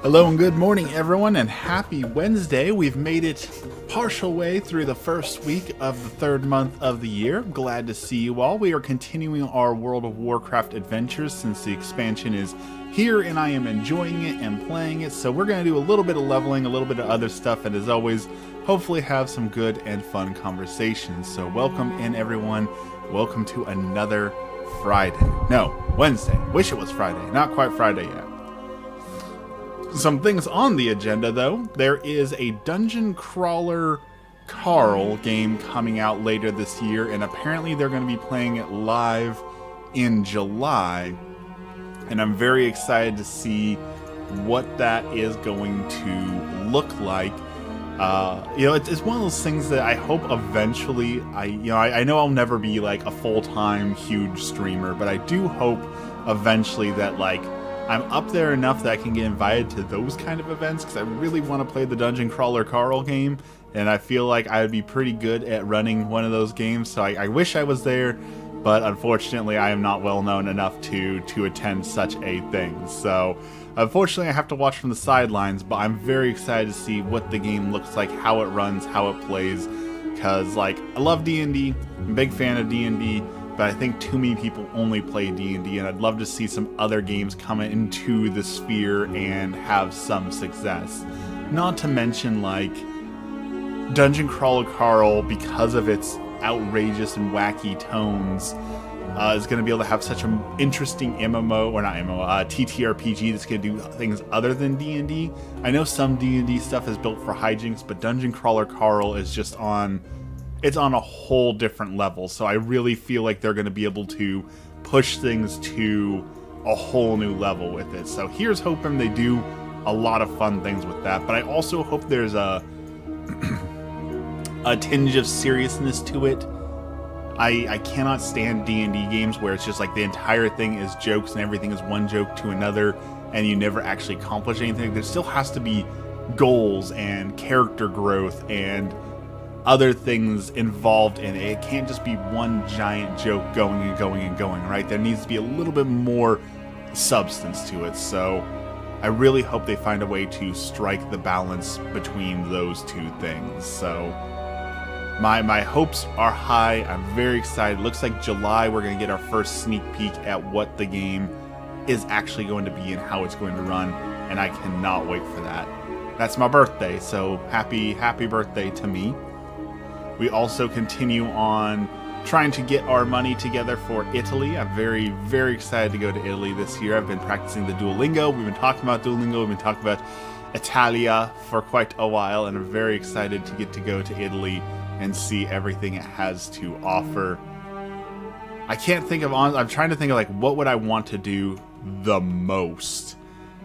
Hello and good morning, everyone, and happy Wednesday. We've made it partial way through the first week of the third month of the year. Glad to see you all. We are continuing our World of Warcraft adventures since the expansion is here and I am enjoying it and playing it. So we're going to do a little bit of leveling, a little bit of other stuff, and as always, hopefully have some good and fun conversations. So welcome in, everyone. Welcome to another Friday. No, Wednesday. Wish it was Friday. Not quite Friday yet. Some things on the agenda, though. There is a Dungeon Crawler Carl game coming out later this year, and apparently they're going to be playing it live in July. And I'm very excited to see what that is going to look like. It's one of those things that I hope eventually, I know I'll never be like a full-time huge streamer, but I do hope eventually that like I'm up there enough that I can get invited to those kind of events, because I really want to play the Dungeon Crawler Carl game, and I feel like I would be pretty good at running one of those games, so I wish I was there, but unfortunately I am not well known enough to attend such a thing. So unfortunately I have to watch from the sidelines, but I'm very excited to see what the game looks like, how it runs, how it plays, because like I love D&D, I'm a big fan of D&D, but I think too many people only play D&D, and I'd love to see some other games come into the sphere and have some success. Not to mention, like, Dungeon Crawler Carl, because of its outrageous and wacky tones, is going to be able to have such an interesting TTRPG that's going to do things other than D&D. I know some D&D stuff is built for hijinks, but Dungeon Crawler Carl is just on... It's on a whole different level, so I really feel like they're going to be able to push things to a whole new level with it. So here's hoping they do a lot of fun things with that, but I also hope there's a tinge of seriousness to it. I cannot stand D&D games where it's just like the entire thing is jokes and everything is one joke to another, and you never actually accomplish anything. There still has to be goals and character growth and other things involved in it. It can't just be one giant joke going and going and going, right? There needs to be a little bit more substance to it. So I really hope they find a way to strike the balance between those two things. So my hopes are high. I'm very excited. Looks like July we're going to get our first sneak peek at what the game is actually going to be and how it's going to run, and I cannot wait for that. That's my birthday, so happy birthday to me. We also continue on trying to get our money together for Italy. I'm very, very excited to go to Italy this year. I've been practicing the Duolingo. We've been talking about Duolingo. We've been talking about Italia for quite a while, and I'm very excited to get to go to Italy and see everything it has to offer. I can't think of... I'm trying to think of like what would I want to do the most.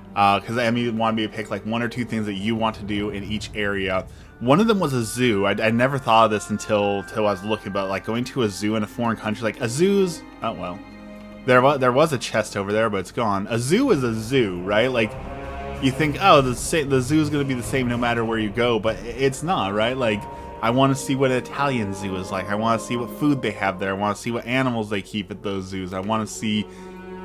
Because I want me to pick like one or two things that you want to do in each area. One of them was a zoo. I never thought of this until I was looking about like going to a zoo in a foreign country. Like a zoo's... Oh, well. There was a chest over there, but it's gone. A zoo is a zoo, right? Like, you think, oh, the zoo's going to be the same no matter where you go, but it's not, right? Like, I want to see what an Italian zoo is like. I want to see what food they have there. I want to see what animals they keep at those zoos. I want to see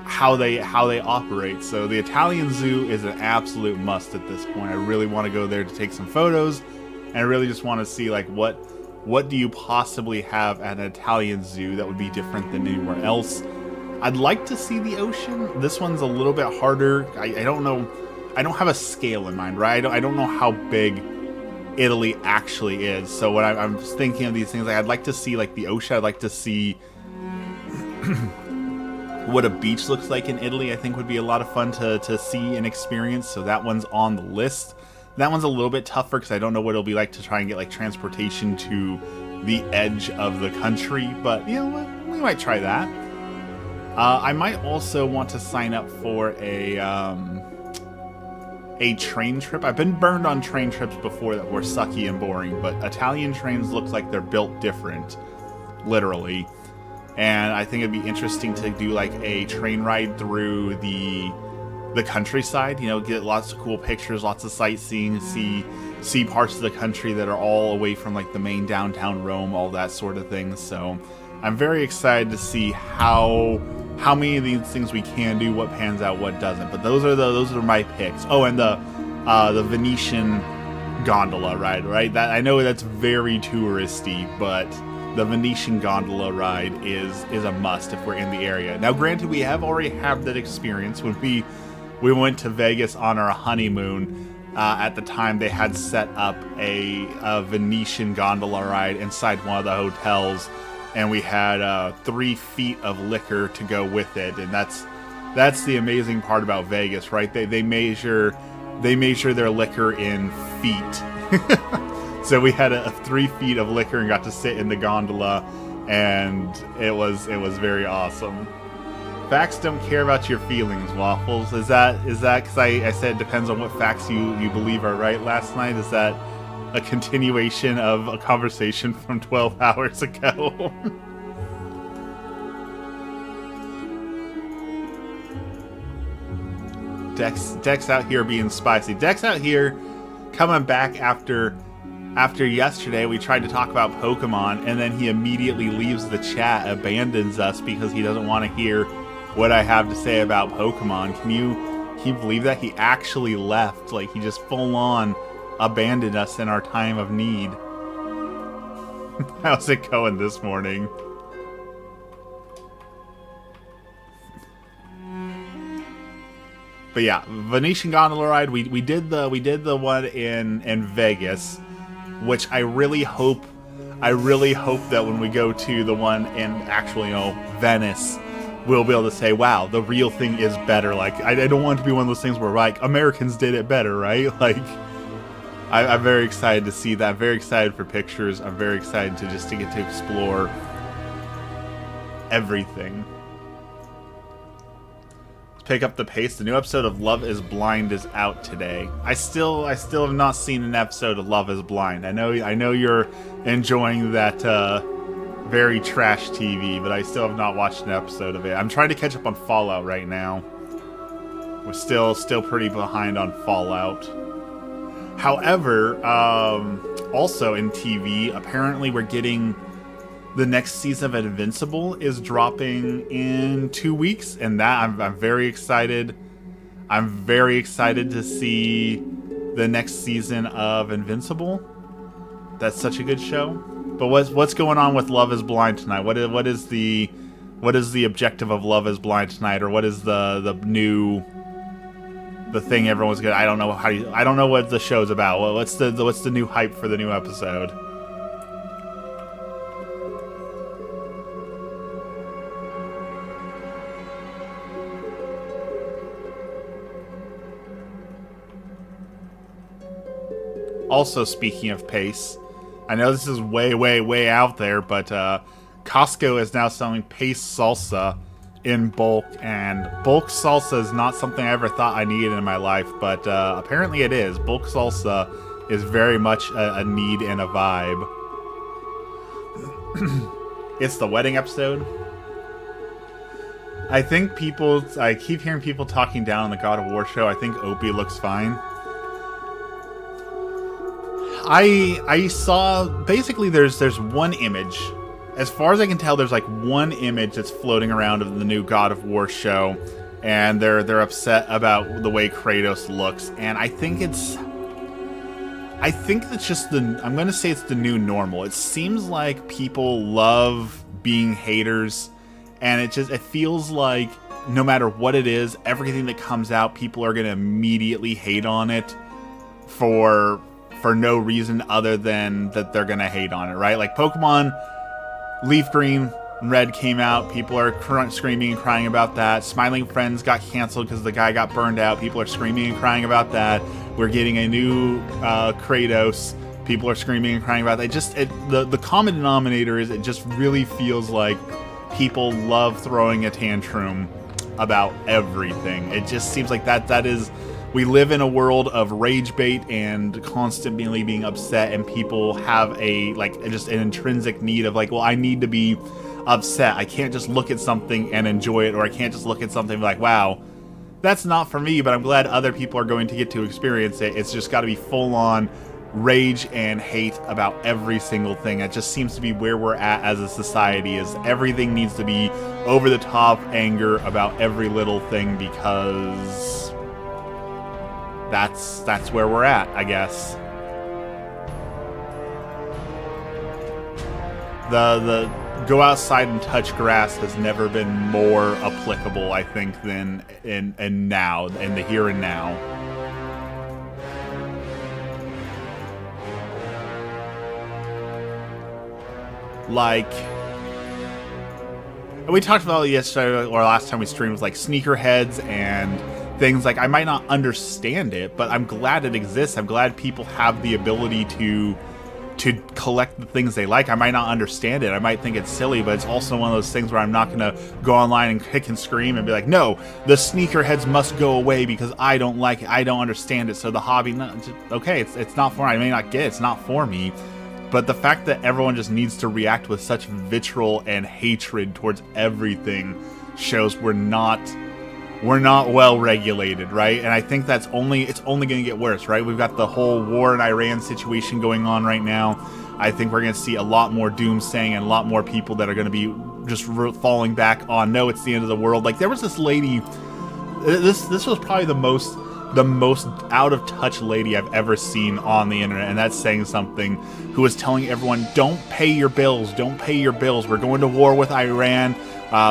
how they operate. So the Italian zoo is an absolute must at this point. I really want to go there to take some photos. And I really just want to see like what do you possibly have at an Italian zoo that would be different than anywhere else. I'd like to see the ocean. This one's a little bit harder. I don't know. I don't have a scale in mind, right? I don't know how big Italy actually is. So when I'm just thinking of these things, like I'd like to see like the ocean. I'd like to see what a beach looks like in Italy. I think would be a lot of fun to see and experience. So that one's on the list. That one's a little bit tougher because I don't know what it'll be like to try and get like transportation to the edge of the country, but you know what, we might try that. I might also want to sign up for a train trip. I've been burned on train trips before that were sucky and boring, but Italian trains look like they're built different, literally. And I think it'd be interesting to do like a train ride through the countryside, you know, get lots of cool pictures, lots of sightseeing, see parts of the country that are all away from like the main downtown Rome, all that sort of thing. So I'm very excited to see how many of these things we can do, what pans out, what doesn't. But those are my picks. Oh, and the Venetian gondola ride, right? That I know that's very touristy, but the Venetian gondola ride is a must if we're in the area. Now, granted, we have already had that experience when we went to Vegas on our honeymoon. At the time, they had set up a Venetian gondola ride inside one of the hotels, and we had 3 feet of liquor to go with it, and that's the amazing part about Vegas, right? They measure their liquor in feet. So we had 3 feet of liquor and got to sit in the gondola, and it was very awesome. Facts don't care about your feelings, Waffles. Is that because I said it depends on what facts you believe are right last night? Is that a continuation of a conversation from 12 hours ago? Dex out here being spicy. Dex out here coming back after yesterday. We tried to talk about Pokemon, and then he immediately leaves the chat, abandons us because he doesn't want to hear what I have to say about Pokemon. Can you believe that? He actually left. Like, he just full on abandoned us in our time of need. How's it going this morning? But yeah, Venetian gondola ride. We did the one in Vegas, which I really hope that when we go to the one in actually, Venice, we'll be able to say, wow, the real thing is better. Like, I don't want it to be one of those things where, like, Americans did it better, right? Like, I'm very excited to see that. I'm very excited for pictures. I'm very excited to get to explore everything. Let's pick up the pace. The new episode of Love is Blind is out today. I still have not seen an episode of Love is Blind. I know you're enjoying that very trash TV, but I still have not watched an episode of it. I'm trying to catch up on Fallout right now. We're still pretty behind on Fallout. However, also in TV, apparently we're getting the next season of Invincible is dropping in 2 weeks, and that I'm very excited. I'm very excited to see the next season of Invincible. That's such a good show. But what's going on with Love is Blind tonight? What is the objective of Love is Blind tonight, or what is the thing everyone's gonna? I don't know what the show's about. What's the new hype for the new episode? Also, speaking of pace, I know this is way out there, but Costco is now selling pace salsa in bulk, and bulk salsa is not something I ever thought I needed in my life, but apparently it is. Bulk salsa is very much a need and a vibe. It's the wedding episode. I keep hearing people talking down on the God of War show. I think Opie looks fine. I saw, basically there's one image. As far as I can tell, there's like one image that's floating around of the new God of War show, and they're upset about the way Kratos looks, and I think it's just I'm going to say it's the new normal. It seems like people love being haters, and it feels like no matter what it is, everything that comes out, people are going to immediately hate on it for no reason other than that they're gonna hate on it, right? Like Pokemon Leaf Green and Red came out, people are screaming and crying about that. Smiling Friends got canceled because the guy got burned out, people are screaming and crying about that. We're getting a new Kratos, people are screaming and crying about that. The common denominator is it just really feels like people love throwing a tantrum about everything. It just seems like that is... We live in a world of rage bait and constantly being upset, and people have just an intrinsic need of like, well, I need to be upset. I can't just look at something and enjoy it, or I can't just look at something and be like, wow, that's not for me, but I'm glad other people are going to get to experience it. It's just got to be full on rage and hate about every single thing. It just seems to be where we're at as a society, is everything needs to be over the top anger about every little thing because that's where we're at, I guess. The go outside and touch grass has never been more applicable, I think, than in the here and now. Like, we talked about it yesterday or last time we streamed, was like sneakerheads and things. Like, I might not understand it, but I'm glad it exists. I'm glad people have the ability to collect the things they like. I might not understand it. I might think it's silly, but it's also one of those things where I'm not going to go online and kick and scream and be like, no, the sneakerheads must go away because I don't like it. I don't understand it. So the hobby, okay, it's not for me. I may not get it. It's not for me. But the fact that everyone just needs to react with such vitriol and hatred towards everything shows we're not well regulated, right? And I think it's only going to get worse, right? We've got the whole war in Iran situation going on right now. I think we're going to see a lot more doomsaying and a lot more people that are going to be just falling back on, no, it's the end of the world. Like, there was this lady, this was probably the most out of touch lady I've ever seen on the internet, and that's saying something, who was telling everyone, don't pay your bills, we're going to war with Iran,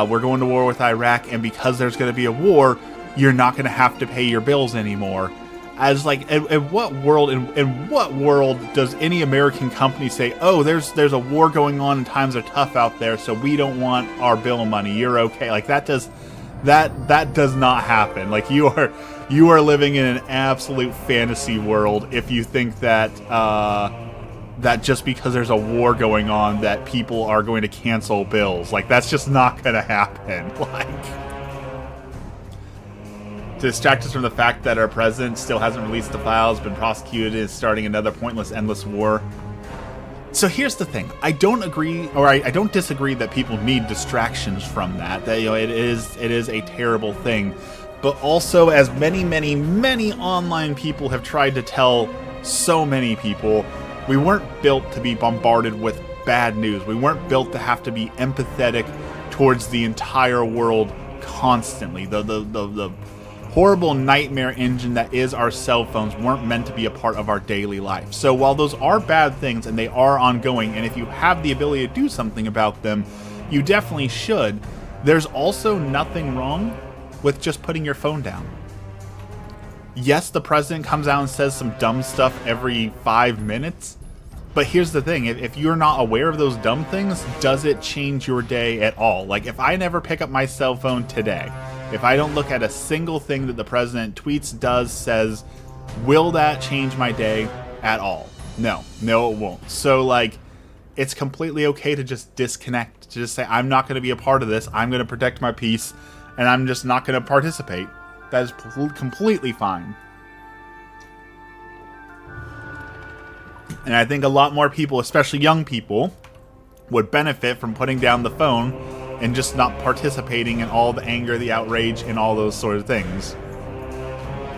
we're going to war with Iraq, and because there's going to be a war, you're not going to have to pay your bills anymore. As like, in what world does any American company say, oh, there's a war going on and times are tough out there, so we don't want our bill money, you're okay? Like, that does not happen. Like, you are living in an absolute fantasy world if you think that that just because there's a war going on that people are going to cancel bills. Like, that's just not going to happen. Like, to distract us from the fact that our president still hasn't released the files, been prosecuted, is starting another pointless, endless war. So here's the thing. I don't agree, or I don't disagree that people need distractions from that. That, you know, it is a terrible thing. But also, as many online people have tried to tell so many people, we weren't built to be bombarded with bad news. We weren't built to have to be empathetic towards the entire world constantly. The horrible nightmare engine that is our cell phones weren't meant to be a part of our daily life. So while those are bad things and they are ongoing, and if you have the ability to do something about them, you definitely should, there's also nothing wrong with just putting your phone down. Yes, the president comes out and says some dumb stuff every 5 minutes, but here's the thing. If you're not aware of those dumb things, does it change your day at all? Like, if I never pick up my cell phone today, if I don't look at a single thing that the president tweets, does, says, will that change my day at all? No, it won't. So, like, it's completely okay to just disconnect, to just say, I'm not going to be a part of this, I'm going to protect my peace, and I'm just not going to participate. That is completely fine. And I think a lot more people, especially young people, would benefit from putting down the phone and just not participating in all the anger, the outrage, and all those sort of things.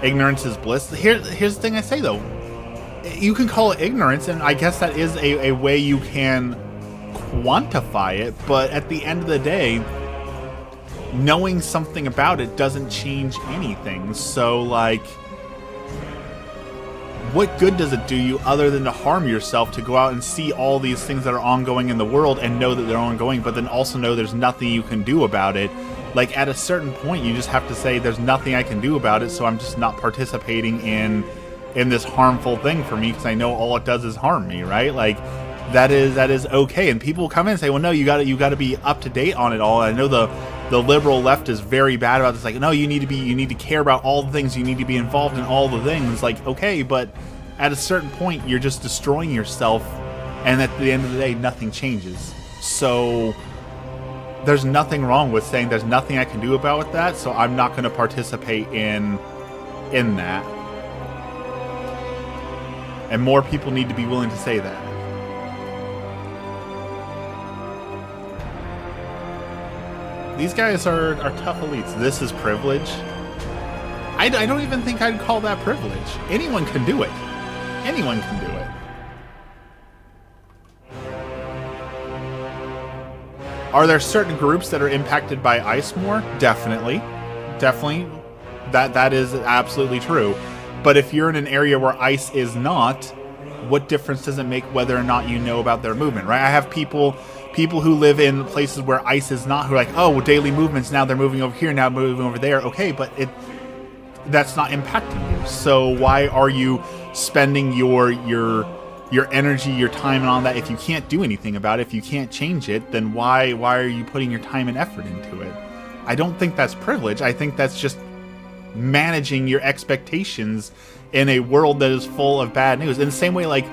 Ignorance is bliss. Here's the thing I say, though. You can call it ignorance, and I guess that is a way you can quantify it, but at the end of the day, knowing something about it doesn't change anything. So, like, what good does it do you other than to harm yourself to go out and see all these things that are ongoing in the world and know that they're ongoing, but then also know there's nothing you can do about it? Like, at a certain point, you just have to say, there's nothing I can do about it, so I'm just not participating in this harmful thing for me, because I know all it does is harm me, right? Like, that is okay. And people come in and say, well, no, you got to be up to date on it all. And I know the liberal left is very bad about this. Like, no, you need to care about all the things. You need to be involved in all the things. Like, okay, but at a certain point, you're just destroying yourself. And at the end of the day, nothing changes. So there's nothing wrong with saying there's nothing I can do about that, so I'm not going to participate in that. And more people need to be willing to say that. These guys are tough elites. This is privilege. I don't even think I'd call that privilege. Anyone can do it. Anyone can do it. Are there certain groups that are impacted by ICE more? Definitely. That is absolutely true. But if you're in an area where ICE is not, what difference does it make whether or not you know about their movement, right? I have people who live in places where ICE is not, who are like, oh, well, daily movements, now they're moving over here, now moving over there. Okay, but that's not impacting you. So why are you spending your energy, your time on that? If you can't do anything about it, if you can't change it, then why are you putting your time and effort into it? I don't think that's privilege. I think that's just managing your expectations in a world that is full of bad news. In the same way, like,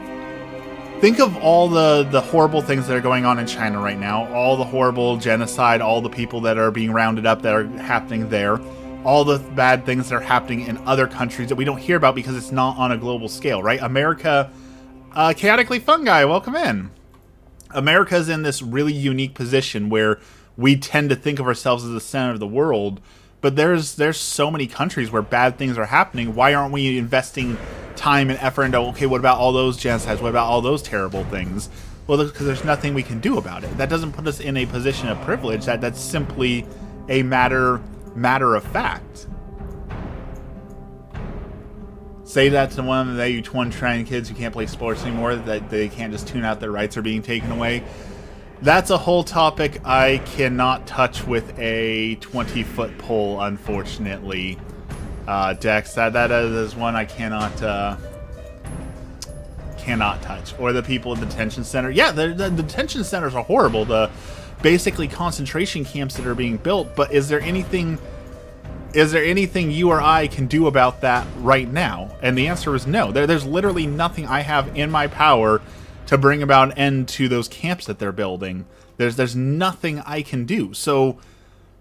think of all the horrible things that are going on in China right now, all the horrible genocide, all the people that are being rounded up that are happening there, all the bad things that are happening in other countries that we don't hear about because it's not on a global scale, right? America, Chaotically Fungi, welcome in. America's in this really unique position where we tend to think of ourselves as the center of the world, but there's so many countries where bad things are happening. Why aren't we investing time and effort into, okay, what about all those genocides? What about all those terrible things? Well, because there's nothing we can do about it. That doesn't put us in a position of privilege. That's simply a matter of fact. Say that to one of the 21 trying kids who can't play sports anymore, that they can't just tune out, their rights are being taken away. That's a whole topic I cannot touch with a 20-foot pole, unfortunately. Dex, that is one I cannot touch. Or the people in the detention center. Yeah, the detention centers are horrible. The basically concentration camps that are being built. But is there anything you or I can do about that right now? And the answer is no. There's literally nothing I have in my power to bring about an end to those camps that they're building. There's nothing I can do. So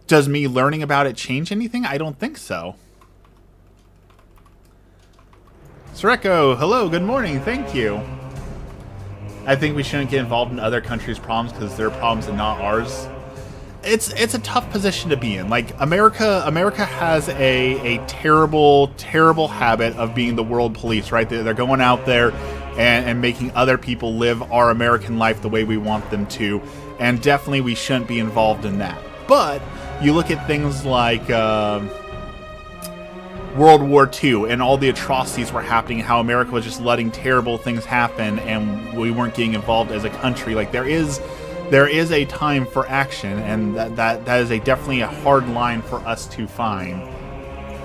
does me learning about it change anything? I don't think so. Soreko, hello, good morning, thank you. I think we shouldn't get involved in other countries' problems because they're problems and not ours. It's a tough position to be in. Like, America has a terrible habit of being the world police, right? They're going out there and making other people live our American life the way we want them to, and definitely we shouldn't be involved in that. But you look at things like World War II and all the atrocities were happening, how America was just letting terrible things happen and we weren't getting involved as a country. Like, there is a time for action, and that is definitely a hard line for us to find,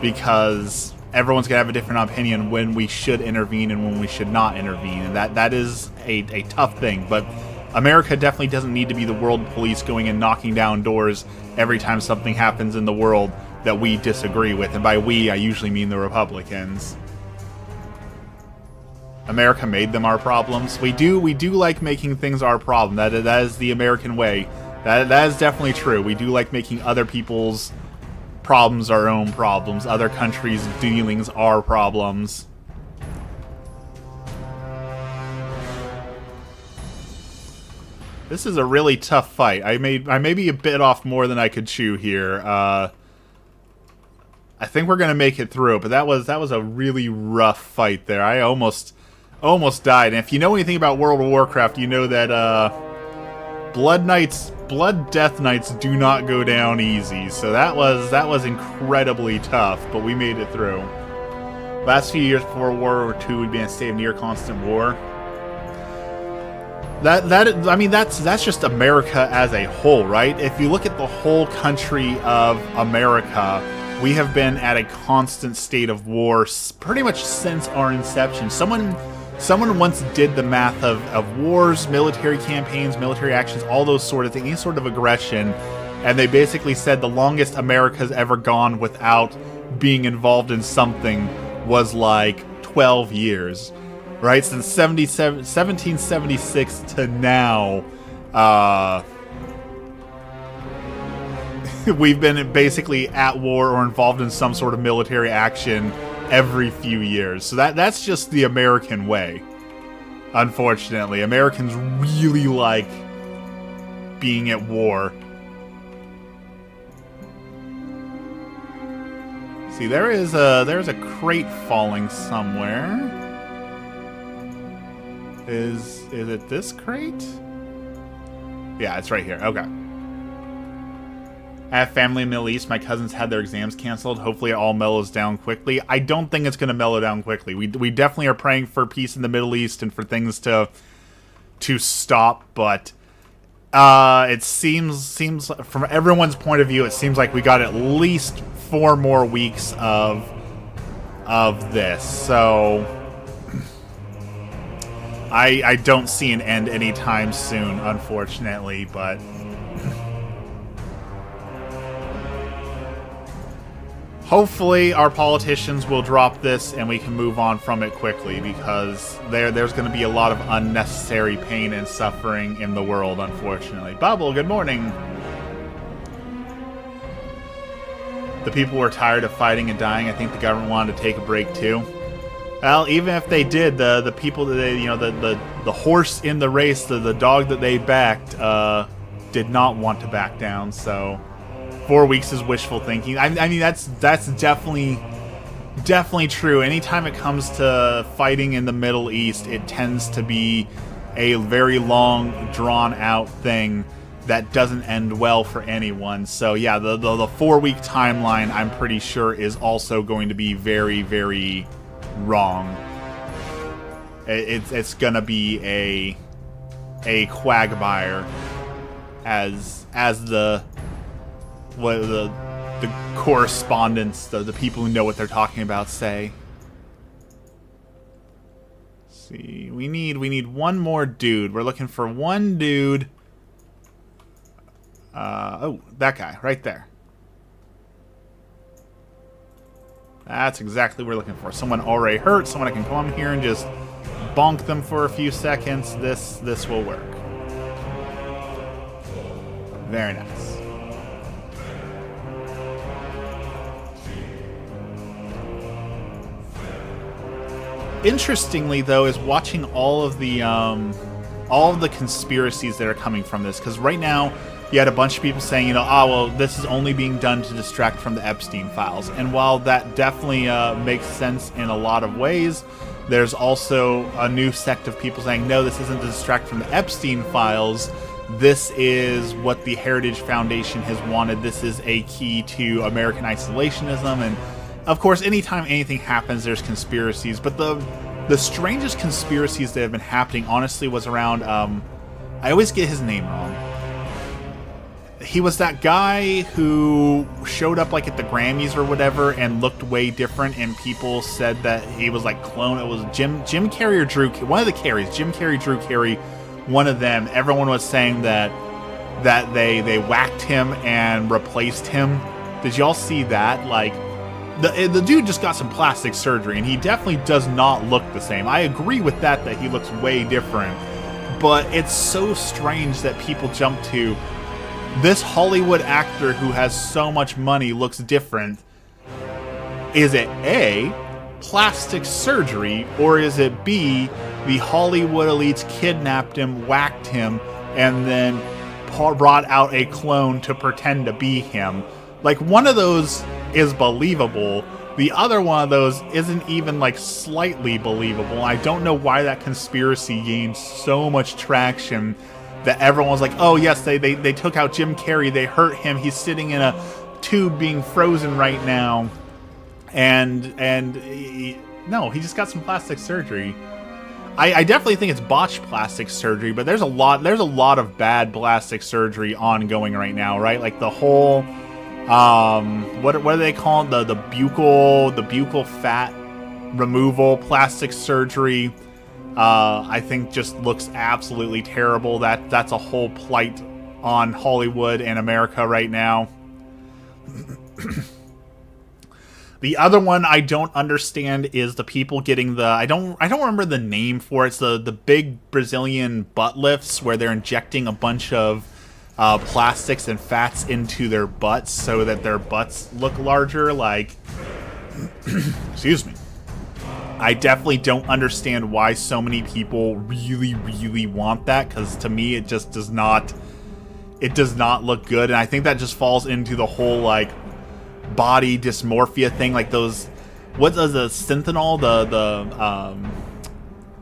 because everyone's gonna have a different opinion when we should intervene and when we should not intervene, and that is a tough thing. But America definitely doesn't need to be the world police going and knocking down doors every time something happens in the world that we disagree with, and by we I usually mean the Republicans. America made them our problems. We do like making things our problem. That is the American way. That is definitely true. We do like making other people's problems our own problems. Other countries' dealings our problems. This is a really tough fight. I may be a bit off more than I could chew here. I think we're gonna make it through, but that was a really rough fight there. I almost died. And if you know anything about World of Warcraft, you know that Blood Death Knights do not go down easy. So that was incredibly tough, but we made it through. Last few years before World War II, we'd been in a state of near constant war. I mean, that's just America as a whole, right? If you look at the whole country of America, we have been at a constant state of war pretty much since our inception. Someone once did the math of wars, military campaigns, military actions, all those sort of things, any sort of aggression, and they basically said the longest America's ever gone without being involved in something was like 12 years, right? Since 1776 to now, we've been basically at war or involved in some sort of military action every few years. So that's just the American way. Unfortunately, Americans really like being at war. See, there's a crate falling somewhere. Is it this crate? Yeah, it's right here. Okay. I have family in the Middle East. My cousins had their exams canceled. Hopefully it all mellows down quickly. I don't think it's going to mellow down quickly. We definitely are praying for peace in the Middle East and for things to stop, but it seems from everyone's point of view, it seems like we got at least 4 more weeks of this. So I don't see an end anytime soon, unfortunately, but hopefully our politicians will drop this and we can move on from it quickly, because there's going to be a lot of unnecessary pain and suffering in the world, unfortunately. Bubble, good morning. The people were tired of fighting and dying. I think the government wanted to take a break too. Well, even if they did, the people that they, the horse in the race, the dog that they backed, did not want to back down. So 4 weeks is wishful thinking. I mean, that's definitely true. Anytime it comes to fighting in the Middle East, it tends to be a very long, drawn-out thing that doesn't end well for anyone. So yeah, the 4-week timeline, I'm pretty sure, is also going to be very, very wrong. It's gonna be a quagmire, as the correspondents, the people who know what they're talking about, say. Let's see, we need one more dude. We're looking for one dude. Oh, that guy right there. That's exactly what we're looking for. Someone already hurt. Someone that can come here and just bonk them for a few seconds. This will work. Very nice. Interestingly, though, is watching all of the conspiracies that are coming from this, because right now you had a bunch of people saying, well, this is only being done to distract from the Epstein files. And while that definitely makes sense in a lot of ways, there's also a new sect of people saying, no, this isn't to distract from the Epstein files. This is what the Heritage Foundation has wanted. This is a key to American isolationism. And of course, anytime anything happens, there's conspiracies. But the strangest conspiracies that have been happening, honestly, was around, I always get his name wrong. He was that guy who showed up like at the Grammys or whatever and looked way different, and people said that he was like clone. It was Jim Carrey or Drew, one of the Carreys, Jim Carrey, Drew Carey, one of them. Everyone was saying that they whacked him and replaced him. Did y'all see that? Like, the dude just got some plastic surgery, and he definitely does not look the same. I agree with that he looks way different, but it's so strange that people jump to this Hollywood actor who has so much money looks different. Is it A, plastic surgery, or is it B, the Hollywood elites kidnapped him, whacked him, and then brought out a clone to pretend to be him? Like, one of those is believable. The other one of those isn't even, like, slightly believable. I don't know why that conspiracy gained so much traction that everyone was like, oh yes, they took out Jim Carrey, they hurt him, he's sitting in a tube being frozen right now, no, he just got some plastic surgery. I definitely think it's botched plastic surgery, but there's a lot of bad plastic surgery ongoing right now, right? Like the whole what do they call it? The buccal fat removal plastic surgery. I think just looks absolutely terrible. That's a whole plight on Hollywood and America right now. The other one I don't understand is the people getting the I don't remember the name for it. It's the big Brazilian butt lifts where they're injecting a bunch of plastics and fats into their butts so that their butts look larger. Like, excuse me. I definitely don't understand why so many people really, really want that, because to me it just does not look good, and I think that just falls into the whole like body dysmorphia thing, like those, what does the Synthanol,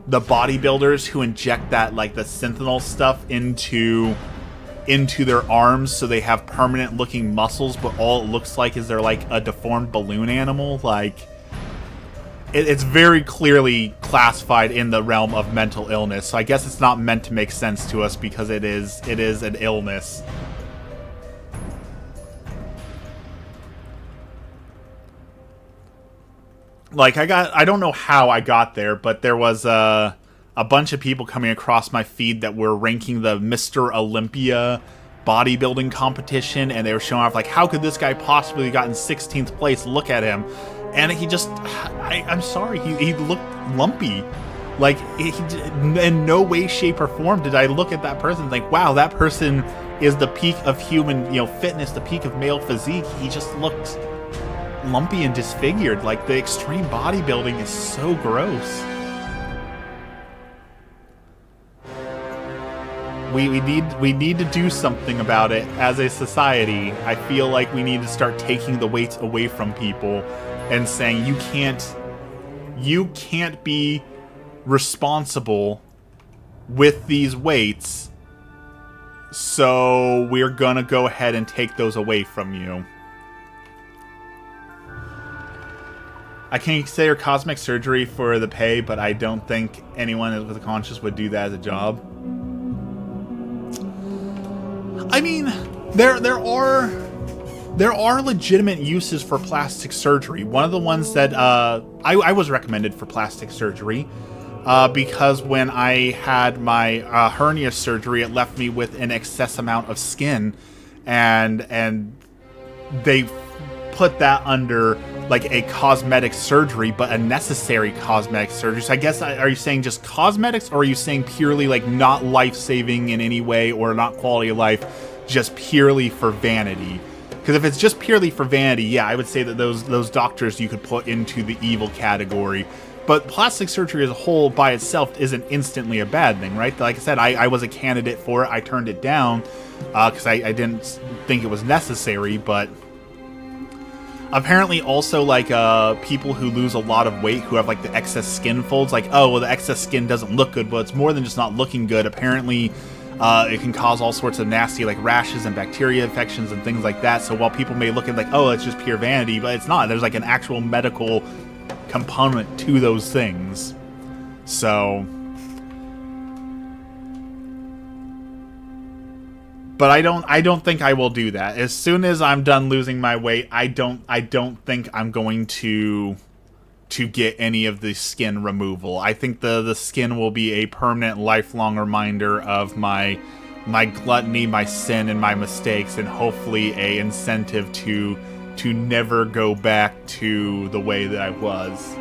the bodybuilders who inject that, like the Synthanol stuff into into their arms so they have permanent looking muscles, but all it looks like is they're like a deformed balloon animal. Like, it's very clearly classified in the realm of mental illness. So I guess it's not meant to make sense to us because it is an illness. Like, I don't know how I got there, but there was a bunch of people coming across my feed that were ranking the Mr. Olympia bodybuilding competition, and they were showing off, like, how could this guy possibly have gotten 16th place? Look at him. And he just, I'm sorry, he looked lumpy. Like, in no way, shape, or form did I look at that person like, wow, that person is the peak of human, fitness, the peak of male physique. He just looked lumpy and disfigured. Like, the extreme bodybuilding is so gross. We need to do something about it as a society. I feel like we need to start taking the weights away from people and saying you can't be responsible with these weights, so we're gonna go ahead and take those away from you. I can consider cosmetic surgery for the pay, but I don't think anyone with a conscience would do that as a job. I mean, there are legitimate uses for plastic surgery. One of the ones that I was recommended for plastic surgery because when I had my hernia surgery, it left me with an excess amount of skin, and they put that under like a cosmetic surgery, but a necessary cosmetic surgery. So I guess, are you saying just cosmetics, or are you saying purely like not life-saving in any way or not quality of life, just purely for vanity? Because if it's just purely for vanity, yeah, I would say that those doctors you could put into the evil category. But plastic surgery as a whole by itself isn't instantly a bad thing, right? Like I said, I was a candidate for it. I turned it down because I didn't think it was necessary, but apparently also, like, people who lose a lot of weight, who have, like, the excess skin folds, like, oh, well, the excess skin doesn't look good. Well, it's more than just not looking good. Apparently, it can cause all sorts of nasty, like, rashes and bacteria infections and things like that. So while people may look at, like, oh, it's just pure vanity, but it's not. There's, like, an actual medical component to those things. So... But I don't think I will do that. As soon as I'm done losing my weight, I don't think I'm going to get any of the skin removal. I think the skin will be a permanent, lifelong reminder of my gluttony, my sin, and my mistakes, and hopefully a incentive to never go back to the way that I was.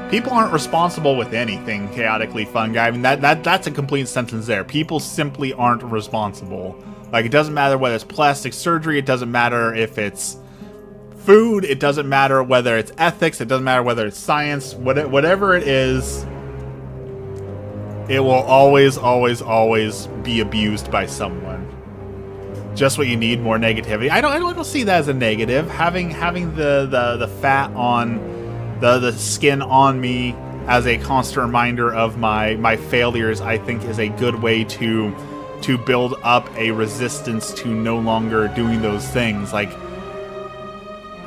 People aren't responsible with anything, Chaotically Fun Guy. I mean, that's a complete sentence there. People simply aren't responsible. Like, it doesn't matter whether it's plastic surgery, it doesn't matter if it's food, it doesn't matter whether it's ethics, it doesn't matter whether it's science, whatever it is, it will always, always, always be abused by someone. Just what you need, more negativity. I don't see that as a negative. Having the fat on the skin on me as a constant reminder of my failures, I think, is a good way to build up a resistance to no longer doing those things. Like,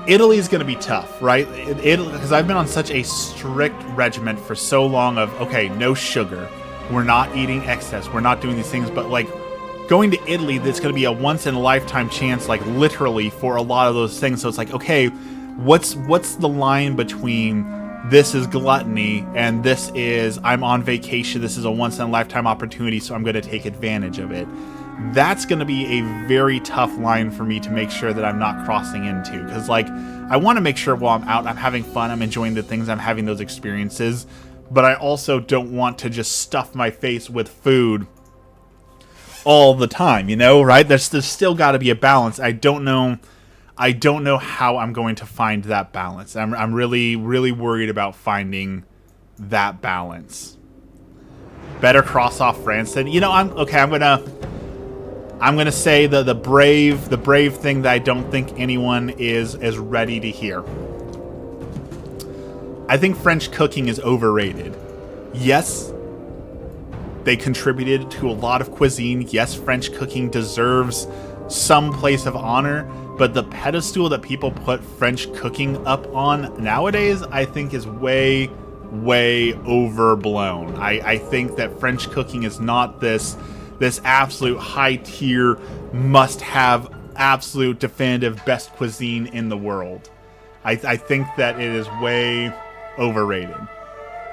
Italy's going to be tough, right? Because I've been on such a strict regimen for so long of, okay, no sugar, we're not eating excess, we're not doing these things, but like going to Italy, that's going to be a once in a lifetime chance, like literally, for a lot of those things. So it's like, okay, what's the line between this is gluttony and this is I'm on vacation, this is a once in a lifetime opportunity, so I'm going to take advantage of it? That's going to be a very tough line for me to make sure that I'm not crossing into, because like I want to make sure while I'm out I'm having fun, I'm enjoying the things, I'm having those experiences, but I also don't want to just stuff my face with food all the time, you know, right? There's still got to be a balance. I don't know how I'm going to find that balance. I'm really, really worried about finding that balance. Better cross off France than, you know, I'm gonna say the brave thing that I don't think anyone is ready to hear. I think French cooking is overrated. Yes, They contributed to a lot of cuisine. Yes, French cooking deserves some place of honor, but the pedestal that people put French cooking up on nowadays, I think is way overblown. I think that French cooking is not this absolute high tier, must have, absolute definitive best cuisine in the world. I think that it is way overrated.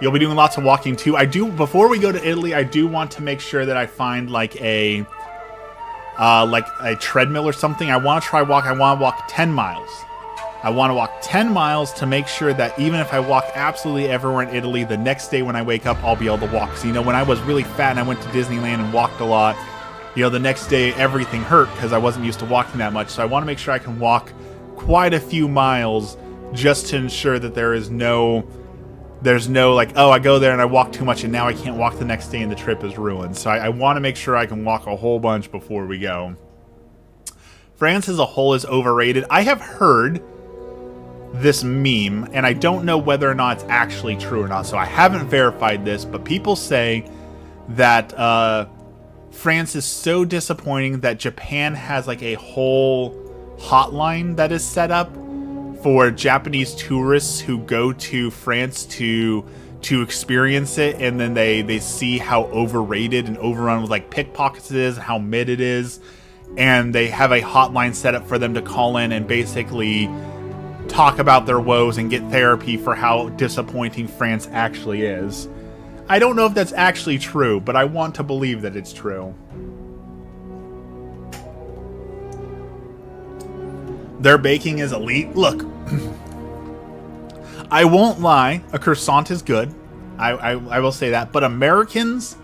You'll be doing lots of walking too. Before we go to Italy, I do want to make sure that I find like a treadmill or something. I want to try walk. I want to walk 10 miles. I want to walk 10 miles to make sure that even if I walk absolutely everywhere in Italy, the next day when I wake up, I'll be able to walk. So, you know, when I was really fat and I went to Disneyland and walked a lot, you know, the next day everything hurt because I wasn't used to walking that much. So I want to make sure I can walk quite a few miles just to ensure that there's no like, oh, I go there and I walk too much and now I can't walk the next day and the trip is ruined. So I want to make sure I can walk a whole bunch before we go. France as a whole is overrated. I have heard this meme, and I don't know whether or not it's actually true or not, so I haven't verified this, but people say that France is so disappointing that Japan has like a whole hotline that is set up for Japanese tourists who go to France to experience it, and then they see how overrated and overrun with like pickpockets it is, how mid it is, and they have a hotline set up for them to call in and basically talk about their woes and get therapy for how disappointing France actually is. I don't know if that's actually true, but I want to believe that it's true. Their baking is elite. Look, I won't lie, a croissant is good. I will say that. But Americans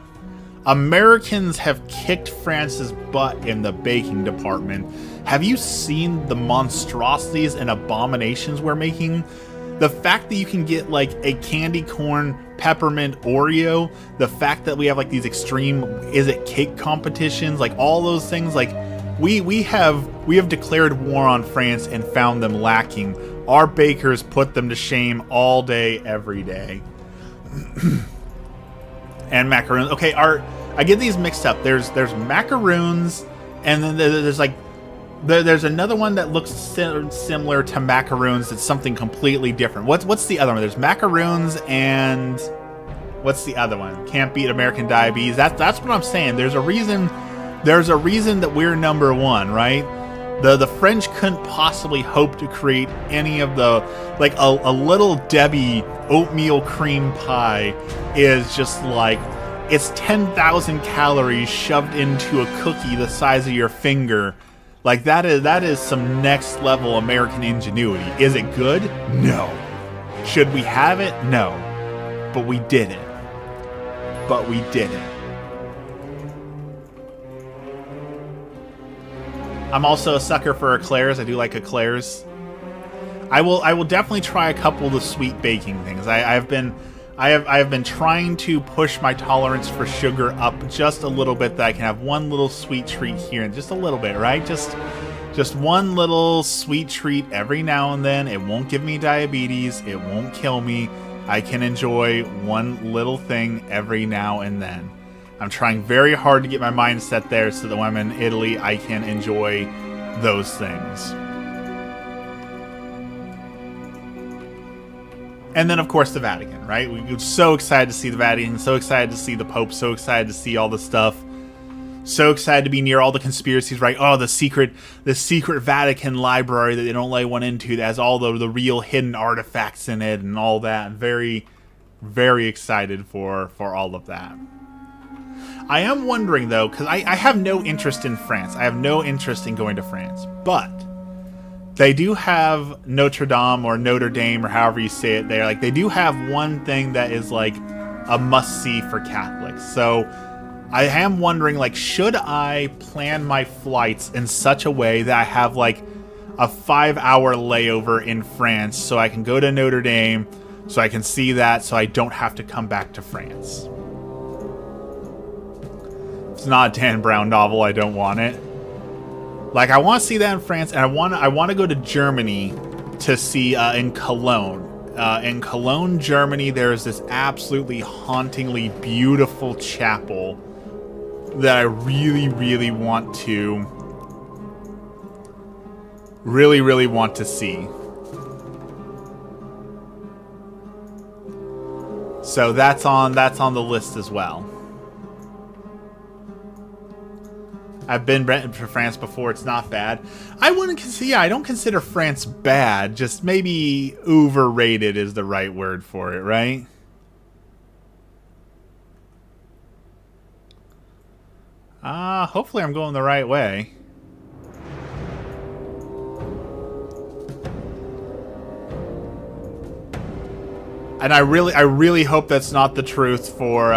have kicked France's butt in the baking department. Have you seen the monstrosities and abominations we're making? The fact that you can get like a candy corn peppermint Oreo, the fact that we have like these extreme cake competitions, like all those things, like we have declared war on France and found them lacking. Our bakers put them to shame all day, every day. And macaroons. Okay, I get these mixed up. There's macaroons, and then there's like there's another one that looks similar to macaroons. It's something completely different. What's the other one? There's macaroons, and what's the other one? Can't beat American diabetes. That's what I'm saying. There's a reason that we're number one, right? The French couldn't possibly hope to create any of the, like a Little Debbie oatmeal cream pie is just like, it's 10,000 calories shoved into a cookie the size of your finger. Like that is some next level American ingenuity. Is it good? No. Should we have it? No. But we did it. I'm also a sucker for eclairs. I do like eclairs. I will definitely try a couple of the sweet baking things. I have been trying to push my tolerance for sugar up just a little bit, that I can have one little sweet treat here, and just a little bit, right? Just one little sweet treat every now and then. It won't give me diabetes. It won't kill me. I can enjoy one little thing every now and then. I'm trying very hard to get my mind set there so that when I'm in Italy, I can enjoy those things. And then, of course, the Vatican, right? We're so excited to see the Vatican, so excited to see the Pope, so excited to see all the stuff. So excited to be near all the conspiracies, right? Oh, the secret Vatican library that they don't let one into, that has all the real hidden artifacts in it and all that. Very, very excited for all of that. I am wondering, though, because I have no interest in France. I have no interest in going to France. But they do have Notre Dame or Notre Dame or however you say it there. Like, they do have one thing that is, like, a must-see for Catholics. So I am wondering, like, should I plan my flights in such a way that I have, like, a 5-hour layover in France so I can go to Notre Dame, so I can see that, so I don't have to come back to France? It's not a Dan Brown novel. I don't want it. Like, I want to see that in France, and I want to go to Germany to see in Cologne. in Cologne, Germany, there is this absolutely hauntingly beautiful chapel that I really, really want to see. So that's on the list as well. I've been to France before. It's not bad. I wouldn't consider. Yeah, I don't consider France bad. Just maybe overrated is the right word for it, right? Hopefully I'm going the right way. And I really hope that's not the truth for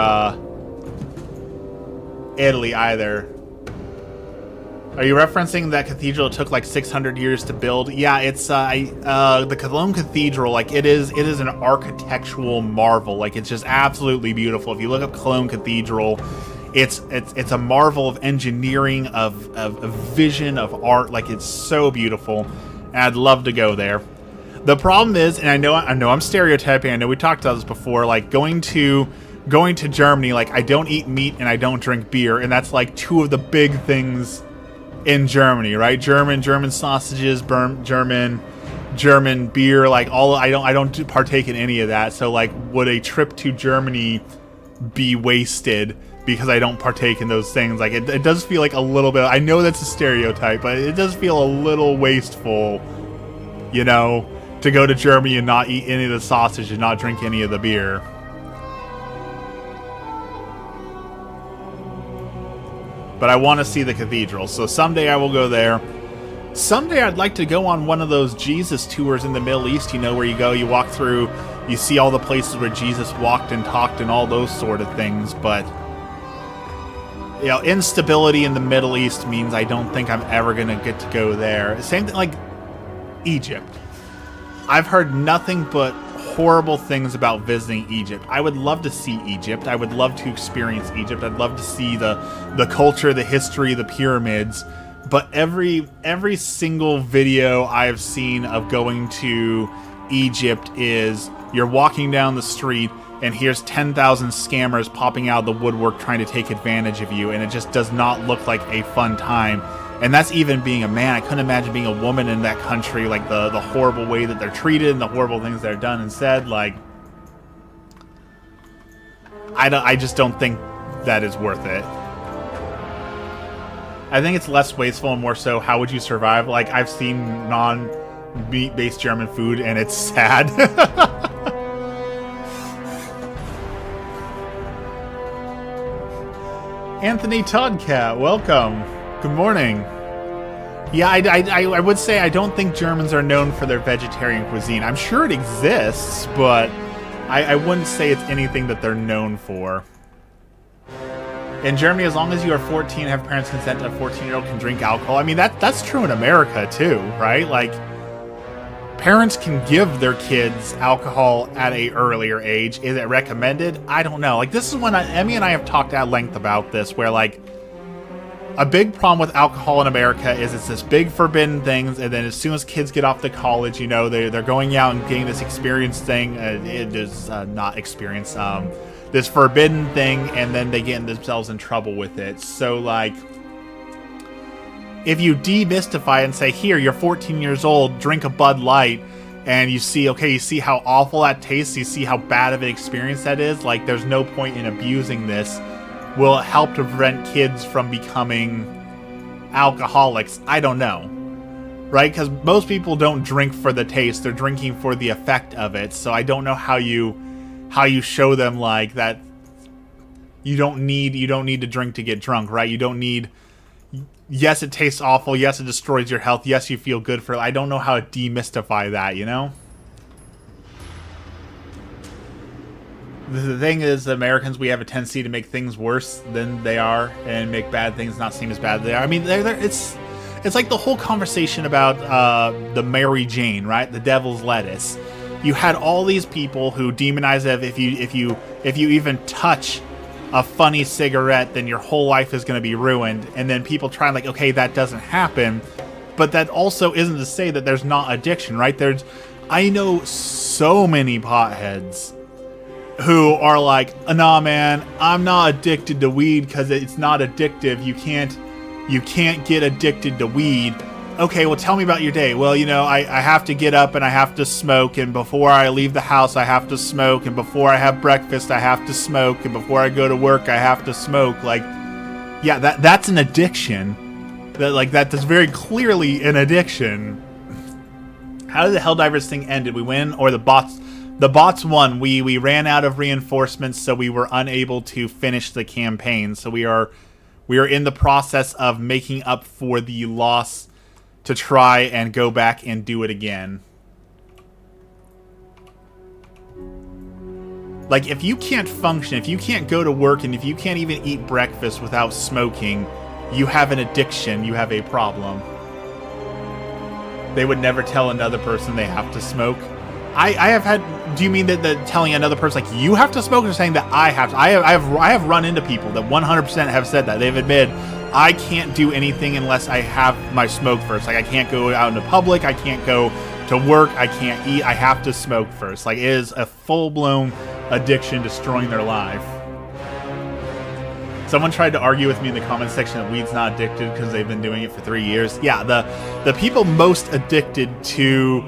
Italy either. Are you referencing that cathedral took like 600 years to build? Yeah, it's the Cologne Cathedral. Like it is an architectural marvel. Like it's just absolutely beautiful. If you look up Cologne Cathedral, it's a marvel of engineering, of vision, of art. Like it's so beautiful, and I'd love to go there. The problem is, and I know I'm stereotyping. I know we talked about this before. Like going to Germany, like I don't eat meat and I don't drink beer, and that's like two of the big things in Germany, right? German sausages, German beer, like all. I don't partake in any of that. So like, would a trip to Germany be wasted because I don't partake in those things? Like it does feel like a little bit. I know that's a stereotype, but it does feel a little wasteful, you know, to go to Germany and not eat any of the sausage and not drink any of the beer. But I want to see the cathedral, so someday I will go there. Someday I'd like to go on one of those Jesus tours in the Middle East, you know, where you go, you walk through, you see all the places where Jesus walked and talked and all those sort of things, but you know, instability in the Middle East means I don't think I'm ever going to get to go there. Same thing like Egypt. I've heard nothing but horrible things about visiting Egypt. I would love to see Egypt. I would love to experience Egypt. I'd love to see the culture, the history, the pyramids. But every single video I've seen of going to Egypt is you're walking down the street and here's 10,000 scammers popping out of the woodwork trying to take advantage of you, and it just does not look like a fun time. And that's even being a man. I couldn't imagine being a woman in that country, like the horrible way that they're treated and the horrible things that are done and said. Like, I just don't think that is worth it. I think it's less wasteful and more so how would you survive. Like, I've seen non-meat-based German food and it's sad. Anthony Toddcat, welcome. Good morning. Yeah, I would say I don't think Germans are known for their vegetarian cuisine. I'm sure it exists, but I wouldn't say it's anything that they're known for. In Germany, as long as you are 14 and have parents' consent, a 14-year-old can drink alcohol. I mean, that's true in America, too, right? Like, parents can give their kids alcohol at an earlier age. Is it recommended? I don't know. Like, this is when Emmy and I have talked at length about this, where, like, a big problem with alcohol in America is it's this big forbidden thing, and then as soon as kids get off to college, you know, they're going out and getting this experience thing. It is not experience, this forbidden thing, and then they get themselves in trouble with it. So, like, if you demystify and say, here, you're 14 years old, drink a Bud Light, and you see how awful that tastes, you see how bad of an experience that is, like, there's no point in abusing this. Will it help to prevent kids from becoming alcoholics? I don't know. Right? Because most people don't drink for the taste. They're drinking for the effect of it. So I don't know how you show them, like, that you don't need to drink to get drunk, right? You don't need... Yes, it tastes awful. Yes, it destroys your health. Yes, you feel good for it. I don't know how to demystify that, you know? The thing is, Americans, we have a tendency to make things worse than they are and make bad things not seem as bad as they are. I mean, it's like the whole conversation about the Mary Jane, right? The devil's lettuce. You had all these people who demonize it. If you even touch a funny cigarette, then your whole life is going to be ruined. And then people try and, like, okay, that doesn't happen. But that also isn't to say that there's not addiction, right? I know so many potheads who are like, nah, man, I'm not addicted to weed because it's not addictive. You can't get addicted to weed. Okay, well, tell me about your day. Well, you know, I have to get up and I have to smoke, and before I leave the house, I have to smoke, and before I have breakfast, I have to smoke, and before I go to work, I have to smoke. Like, yeah, that's an addiction. That's very clearly an addiction. How did the Helldivers thing end? Did we win, or the bots won? We ran out of reinforcements, so we were unable to finish the campaign. So we are in the process of making up for the loss to try and go back and do it again. Like, if you can't function, if you can't go to work, and if you can't even eat breakfast without smoking, you have an addiction, you have a problem. They would never tell another person they have to smoke. I have had... Do you mean that telling another person, like, you have to smoke, or saying that I have to? I have run into people that 100% have said that. They've admitted, I can't do anything unless I have my smoke first. Like, I can't go out into public, I can't go to work, I can't eat, I have to smoke first. Like, it is a full-blown addiction destroying their life. Someone tried to argue with me in the comment section that weed's not addicted because they've been doing it for 3 years. Yeah, the people most addicted to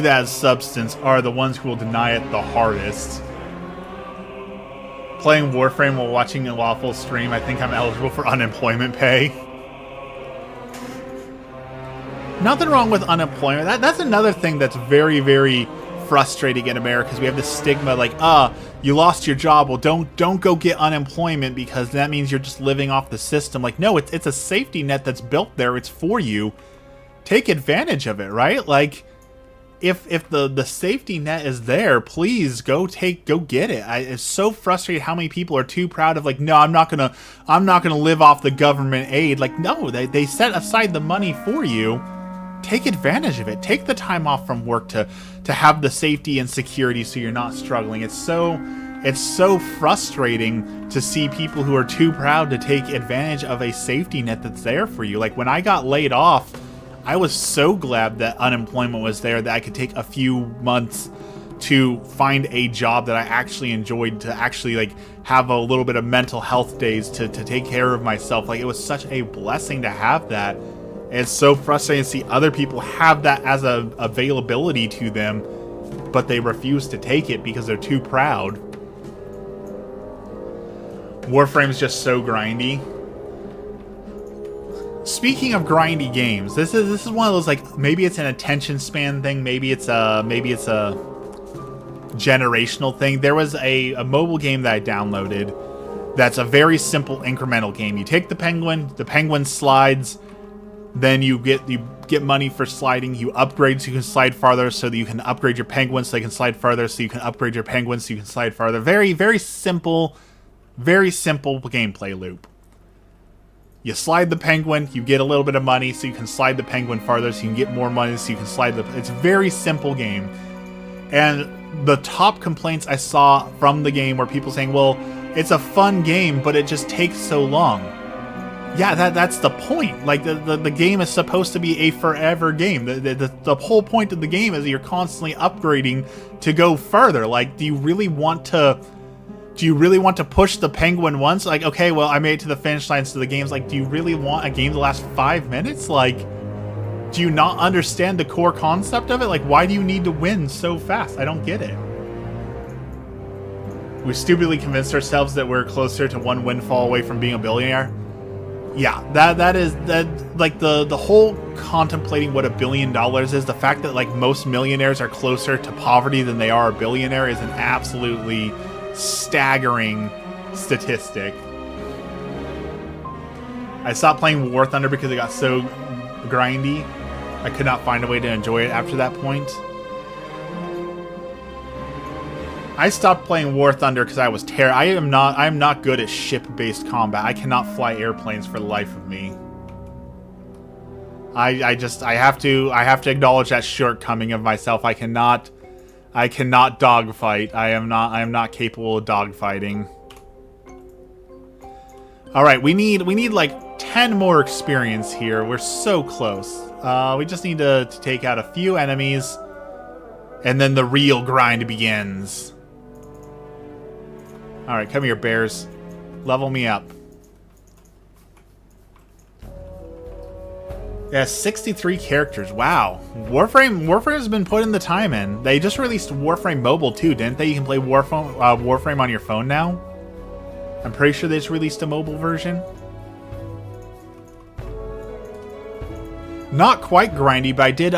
that substance are the ones who will deny it the hardest. Playing Warframe while watching a Waffle stream, I think I'm eligible for unemployment pay. Nothing wrong with unemployment. That's another thing that's very, very frustrating in America, because we have this stigma like, you lost your job, well, don't go get unemployment because that means you're just living off the system. Like, no, it's a safety net that's built there. It's for you. Take advantage of it, right? Like, if the safety net is there, please go get it. It's so frustrating how many people are too proud of, like, no, I'm not gonna live off the government aid. Like, no, they set aside the money for you. Take advantage of it. Take the time off from work to have the safety and security so you're not struggling. It's so frustrating to see people who are too proud to take advantage of a safety net that's there for you. Like, when I got laid off, I was so glad that unemployment was there, that I could take a few months to find a job that I actually enjoyed, to actually, like, have a little bit of mental health days to take care of myself. Like, it was such a blessing to have that. And it's so frustrating to see other people have that as a availability to them, but they refuse to take it because they're too proud. Warframe's just so grindy. Speaking of grindy games, this is one of those, like, maybe it's an attention span thing, maybe it's a generational thing. There was a mobile game that I downloaded that's a very simple incremental game. You take the penguin slides, then you get money for sliding. You upgrade so you can slide farther, so that you can upgrade your penguins so they can slide farther, so you can upgrade your penguins so you can slide farther. Very, very simple gameplay loop. You slide the penguin, you get a little bit of money so you can slide the penguin farther, so you can get more money so you can slide the... It's a very simple game. And the top complaints I saw from the game were people saying, well, it's a fun game, but it just takes so long. Yeah, that's the point. Like, the game is supposed to be a forever game. The whole point of the game is that you're constantly upgrading to go further. Like, do you really want to push the penguin once? Like, okay, well, I made it to the finish line, so the game's like, do you really want a game to last 5 minutes? Like, do you not understand the core concept of it? Like, why do you need to win so fast? I don't get it. We stupidly convinced ourselves that we're closer to one windfall away from being a billionaire. Yeah, that is like the whole contemplating what $1 billion is, the fact that, like, most millionaires are closer to poverty than they are a billionaire is an absolutely staggering statistic. I stopped playing War Thunder because it got so grindy. I could not find a way to enjoy it after that point. I stopped playing War Thunder because I was I am not good at ship-based combat. I cannot fly airplanes for the life of me. I have to acknowledge that shortcoming of myself. I cannot dogfight. I am not capable of dogfighting. All right, we need like 10 more experience here. We're so close. We just need to take out a few enemies. And then the real grind begins. Alright, come here, bears. Level me up. Yeah, 63 characters. Wow. Warframe has been putting the time in. They just released Warframe Mobile too, didn't they? You can play Warframe on your phone now. I'm pretty sure they just released a mobile version. Not quite grindy, but I did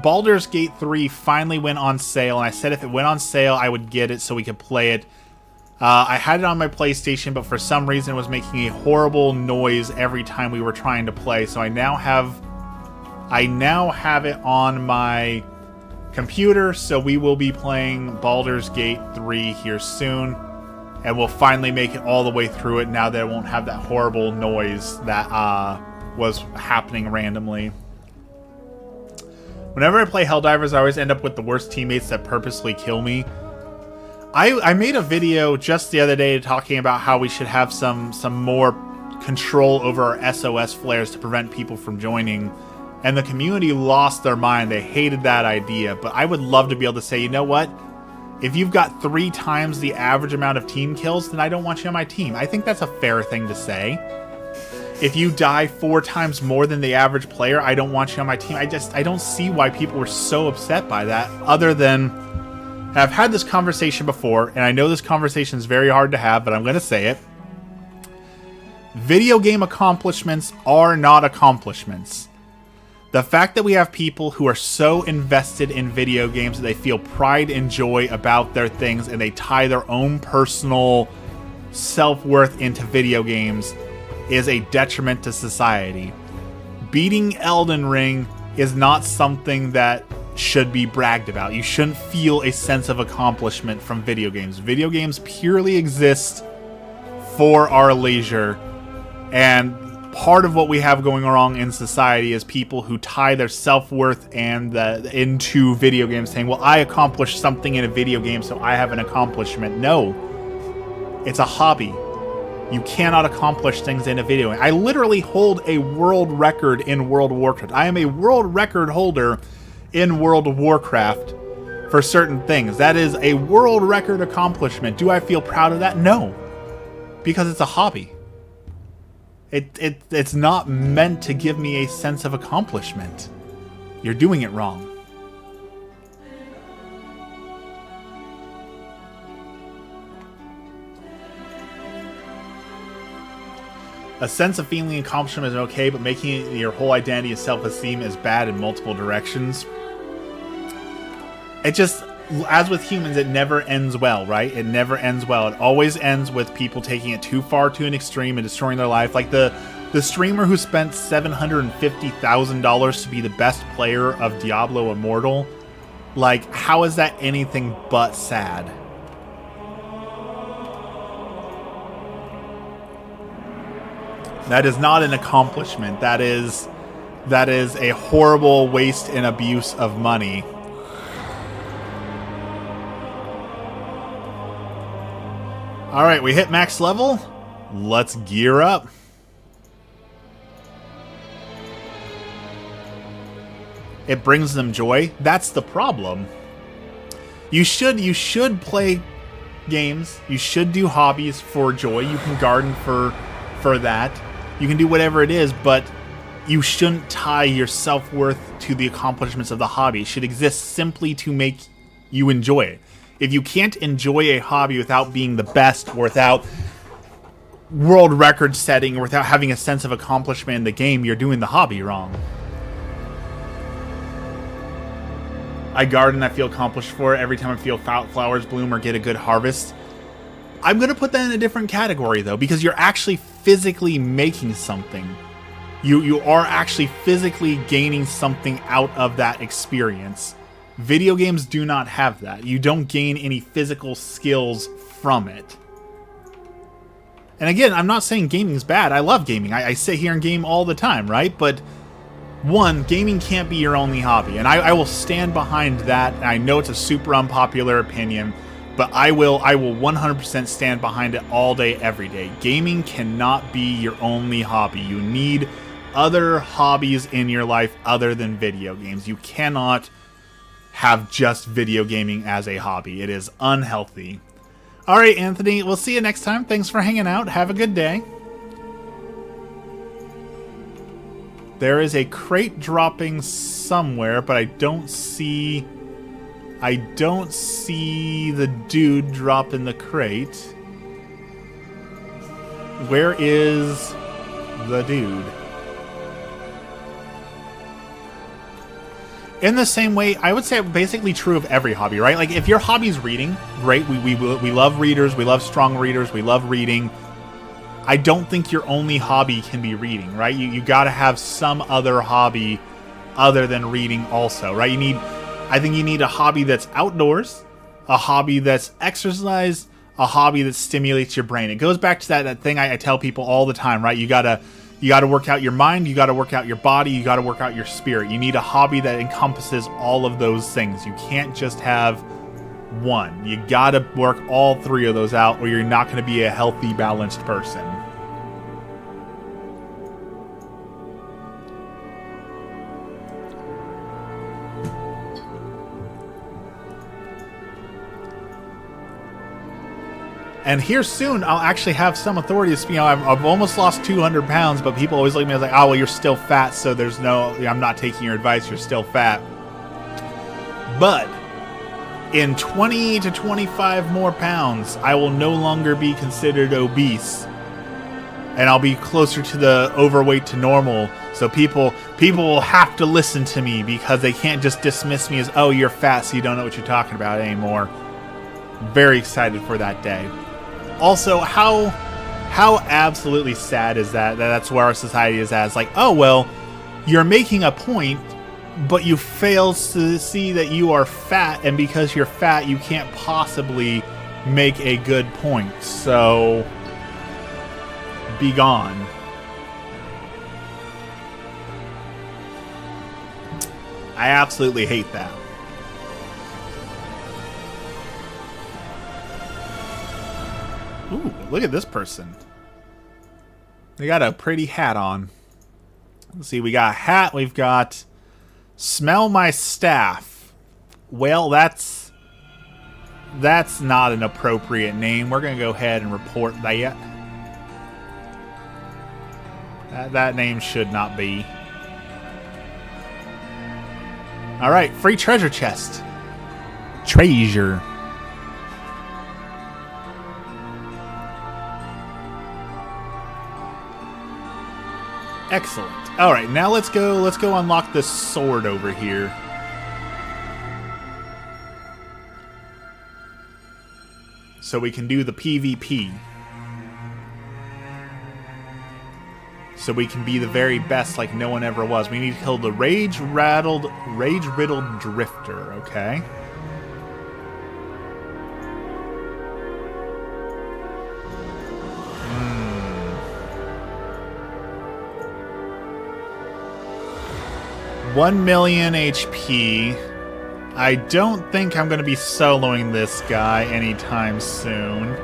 Baldur's Gate 3 finally went on sale, and I said if it went on sale, I would get it so we could play it. I had it on my PlayStation, but for some reason it was making a horrible noise every time we were trying to play, so I now have it on my computer, so we will be playing Baldur's Gate 3 here soon, and we'll finally make it all the way through it now that it won't have that horrible noise that was happening randomly. Whenever I play Helldivers, I always end up with the worst teammates that purposely kill me. I made a video just the other day talking about how we should have some more control over our SOS flares to prevent people from joining, and the community lost their mind. They hated that idea, but I would love to be able to say, you know what? If you've got 3 times the average amount of team kills, then I don't want you on my team. I think that's a fair thing to say. If you die 4 times more than the average player, I don't want you on my team. I don't see why people were so upset by that, other than... I've had this conversation before, and I know this conversation is very hard to have, but I'm going to say it. Video game accomplishments are not accomplishments. The fact that we have people who are so invested in video games that they feel pride and joy about their things, and they tie their own personal self-worth into video games is a detriment to society. Beating Elden Ring is not something that should be bragged about. You shouldn't feel a sense of accomplishment from video games. Video games purely exist for our leisure, and part of what we have going wrong in society is people who tie their self-worth and into video games, saying, well, I accomplished something in a video game, so I have an accomplishment. No. It's a hobby. You cannot accomplish things in a video game. I literally hold a world record in World of Warcraft. I am a world record holder in World of Warcraft for certain things. That is a world record accomplishment. Do I feel proud of that? No. Because it's a hobby. It's not meant to give me a sense of accomplishment. You're doing it wrong. A sense of feeling accomplishment is okay, but making it your whole identity and self-esteem is bad in multiple directions. It just, as with humans, it never ends well, right? It never ends well. It always ends with people taking it too far to an extreme and destroying their life. Like the streamer who spent $750,000 to be the best player of Diablo Immortal. Like, how is that anything but sad? That is not an accomplishment. That is a horrible waste and abuse of money. Alright, we hit max level. Let's gear up. It brings them joy. That's the problem. You should play games. You should do hobbies for joy. You can garden for that. You can do whatever it is, but you shouldn't tie your self-worth to the accomplishments of the hobby. It should exist simply to make you enjoy it. If you can't enjoy a hobby without being the best, or without world record setting, or without having a sense of accomplishment in the game, you're doing the hobby wrong. I garden, I feel accomplished for it. Every time I feel flowers bloom or get a good harvest. I'm going to put that in a different category, though, because you're actually physically making something. You are actually physically gaining something out of that experience. Video games do not have that. You don't gain any physical skills from it. And again, I'm not saying gaming's bad. I love gaming. I sit here and game all the time, right? But one, gaming can't be your only hobby. And I will stand behind that. I know it's a super unpopular opinion, but I will 100% stand behind it all day, every day. Gaming cannot be your only hobby. You need other hobbies in your life other than video games. You cannot have just video gaming as a hobby. It is unhealthy. All right, Anthony, we'll see you next time. Thanks for hanging out. Have a good day. There is a crate dropping somewhere, but I don't see the dude dropping the crate. Where is the dude? In the same way, I would say basically true of every hobby, right? Like, if your hobby's reading, great. We love readers. We love strong readers. We love reading. I don't think your only hobby can be reading, right? You got to have some other hobby other than reading also, right? I think you need a hobby that's outdoors, a hobby that's exercise, a hobby that stimulates your brain. It goes back to that thing I tell people all the time, right? You gotta work out your mind, you gotta work out your body, you gotta work out your spirit. You need a hobby that encompasses all of those things. You can't just have one. You gotta work all three of those out, or you're not gonna be a healthy, balanced person. And here soon, I'll actually have some authority. You know, I've almost lost 200 pounds, but people always look at me as like, oh, well, you're still fat, so I'm not taking your advice, you're still fat. But in 20 to 25 more pounds, I will no longer be considered obese. And I'll be closer to the overweight to normal. So people will have to listen to me because they can't just dismiss me as, oh, you're fat, so you don't know what you're talking about anymore. Very excited for that day. Also, how absolutely sad is that that's where our society is at. It's like, oh, well, you're making a point, but you fail to see that you are fat, and because you're fat, you can't possibly make a good point. So, be gone. I absolutely hate that. Ooh, look at this person. They got a pretty hat on. Let's see, we got a hat, we've got smell my staff. Well, that's not an appropriate name. We're going to go ahead and report that. That name should not be. All right, free treasure chest. Treasure. Excellent. All right, now let's go unlock this sword over here. So we can do the PvP. So we can be the very best like no one ever was. We need to kill the rage-riddled drifter, okay? Hmm. 1 million HP. I don't think I'm going to be soloing this guy anytime soon.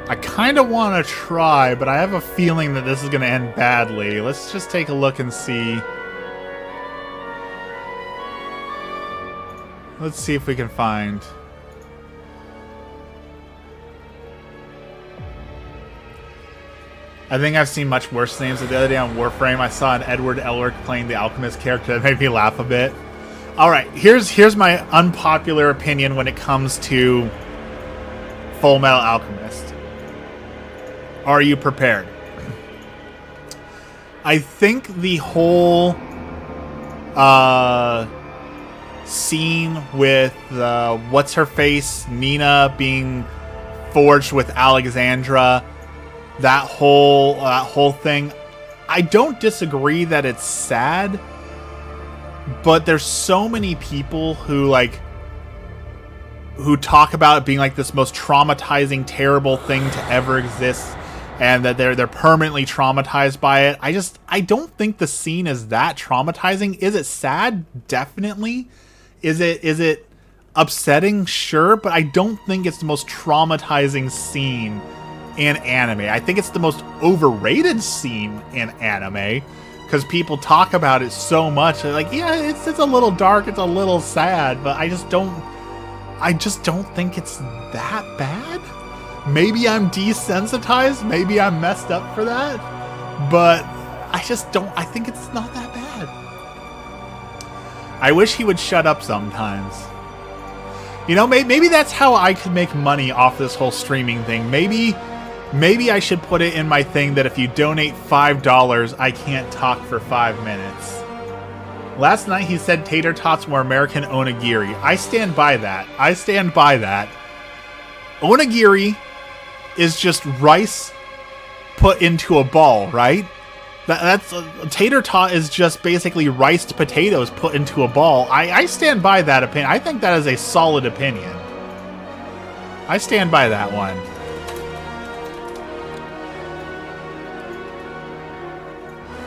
I kind of want to try, but I have a feeling that this is going to end badly. Let's just take a look and see. Let's see if we can find. I think I've seen much worse names. The other day on Warframe, I saw an Edward Elric playing the Alchemist character that made me laugh a bit. All right, here's my unpopular opinion when it comes to Full Metal Alchemist. Are you prepared? I think the whole scene with what's her face, Nina being forged with Alexandra, that whole thing, I don't disagree that it's sad, but there's so many people who talk about it being like this most traumatizing, terrible thing to ever exist, and that they're permanently traumatized by it. I don't think the scene is that traumatizing. Is it sad? Definitely. Is it upsetting? Sure, but I don't think it's the most traumatizing scene in anime. I think it's the most overrated scene in anime, because people talk about it so much. They're like, yeah, it's a little dark, it's a little sad, but I just don't think it's that bad. Maybe I'm desensitized, maybe I'm messed up for that, but I think it's not that bad. I wish he would shut up sometimes. You know, maybe that's how I could make money off this whole streaming thing. Maybe I should put it in my thing that if you donate $5, I can't talk for 5 minutes. Last night he said tater tots were American onigiri. I stand by that. Onigiri is just rice put into a ball, right? That's a tater tot is just basically riced potatoes put into a ball. I stand by that opinion. I think that is a solid opinion. I stand by that one.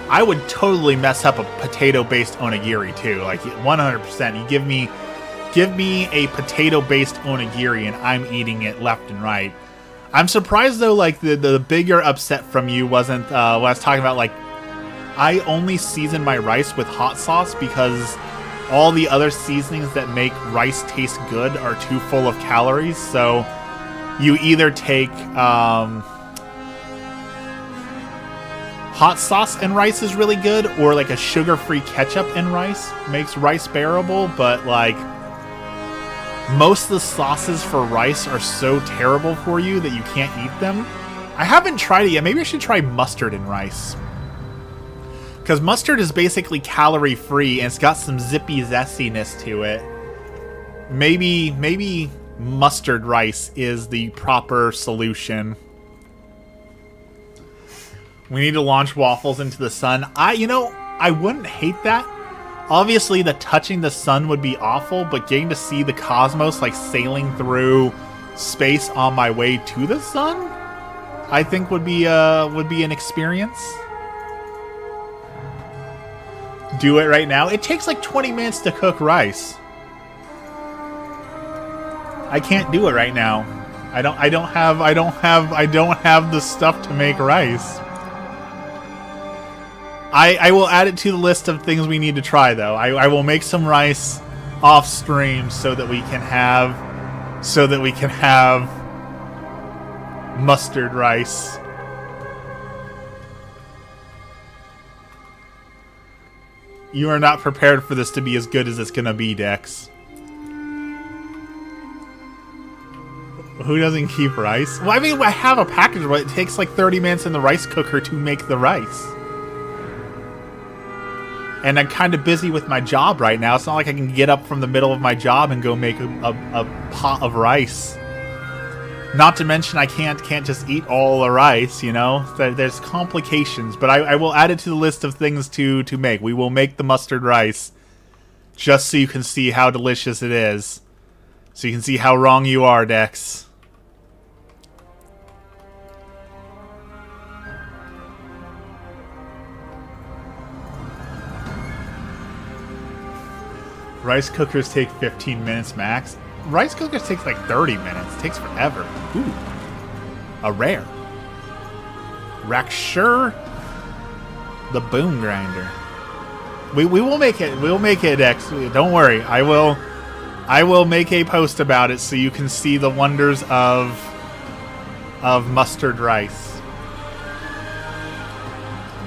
I would totally mess up a potato-based onigiri too, like 100%. You give me a potato-based onigiri and I'm eating it left and right. I'm surprised though, like the bigger upset from you wasn't what I was talking about. Like, I only season my rice with hot sauce because all the other seasonings that make rice taste good are too full of calories. So you either take hot sauce and rice is really good, or like a sugar-free ketchup and rice makes rice bearable, but like most of the sauces for rice are so terrible for you that you can't eat them. I haven't tried it yet. Maybe I should try mustard and rice. Because mustard is basically calorie-free and it's got some zippy zestiness to it. Maybe mustard rice is the proper solution. We need to launch waffles into the sun. I wouldn't hate that. Obviously, the touching the sun would be awful, but getting to see the cosmos like sailing through space on my way to the sun, I think would be an experience. Do it right now. It takes like 20 minutes to cook rice. I can't do it right now. I don't have the stuff to make rice. I will add it to the list of things we need to try though. I will make some rice off stream so that we can have mustard rice. You are not prepared for this to be as good as it's gonna be, Dex. Who doesn't keep rice? Well, I mean, I have a package, but it takes like 30 minutes in the rice cooker to make the rice. And I'm kind of busy with my job right now. It's not like I can get up from the middle of my job and go make a pot of rice. Not to mention I can't just eat all the rice, you know? There's complications, but I will add it to the list of things to make. We will make the mustard rice just so you can see how delicious it is. So you can see how wrong you are, Dex. Rice cookers take 15 minutes max. Rice cookers takes like 30 minutes. It takes forever. Ooh. A rare. Rakshur the Boom Grinder. We will make it. We'll make it, X. Don't worry. I will make a post about it so you can see the wonders of mustard rice.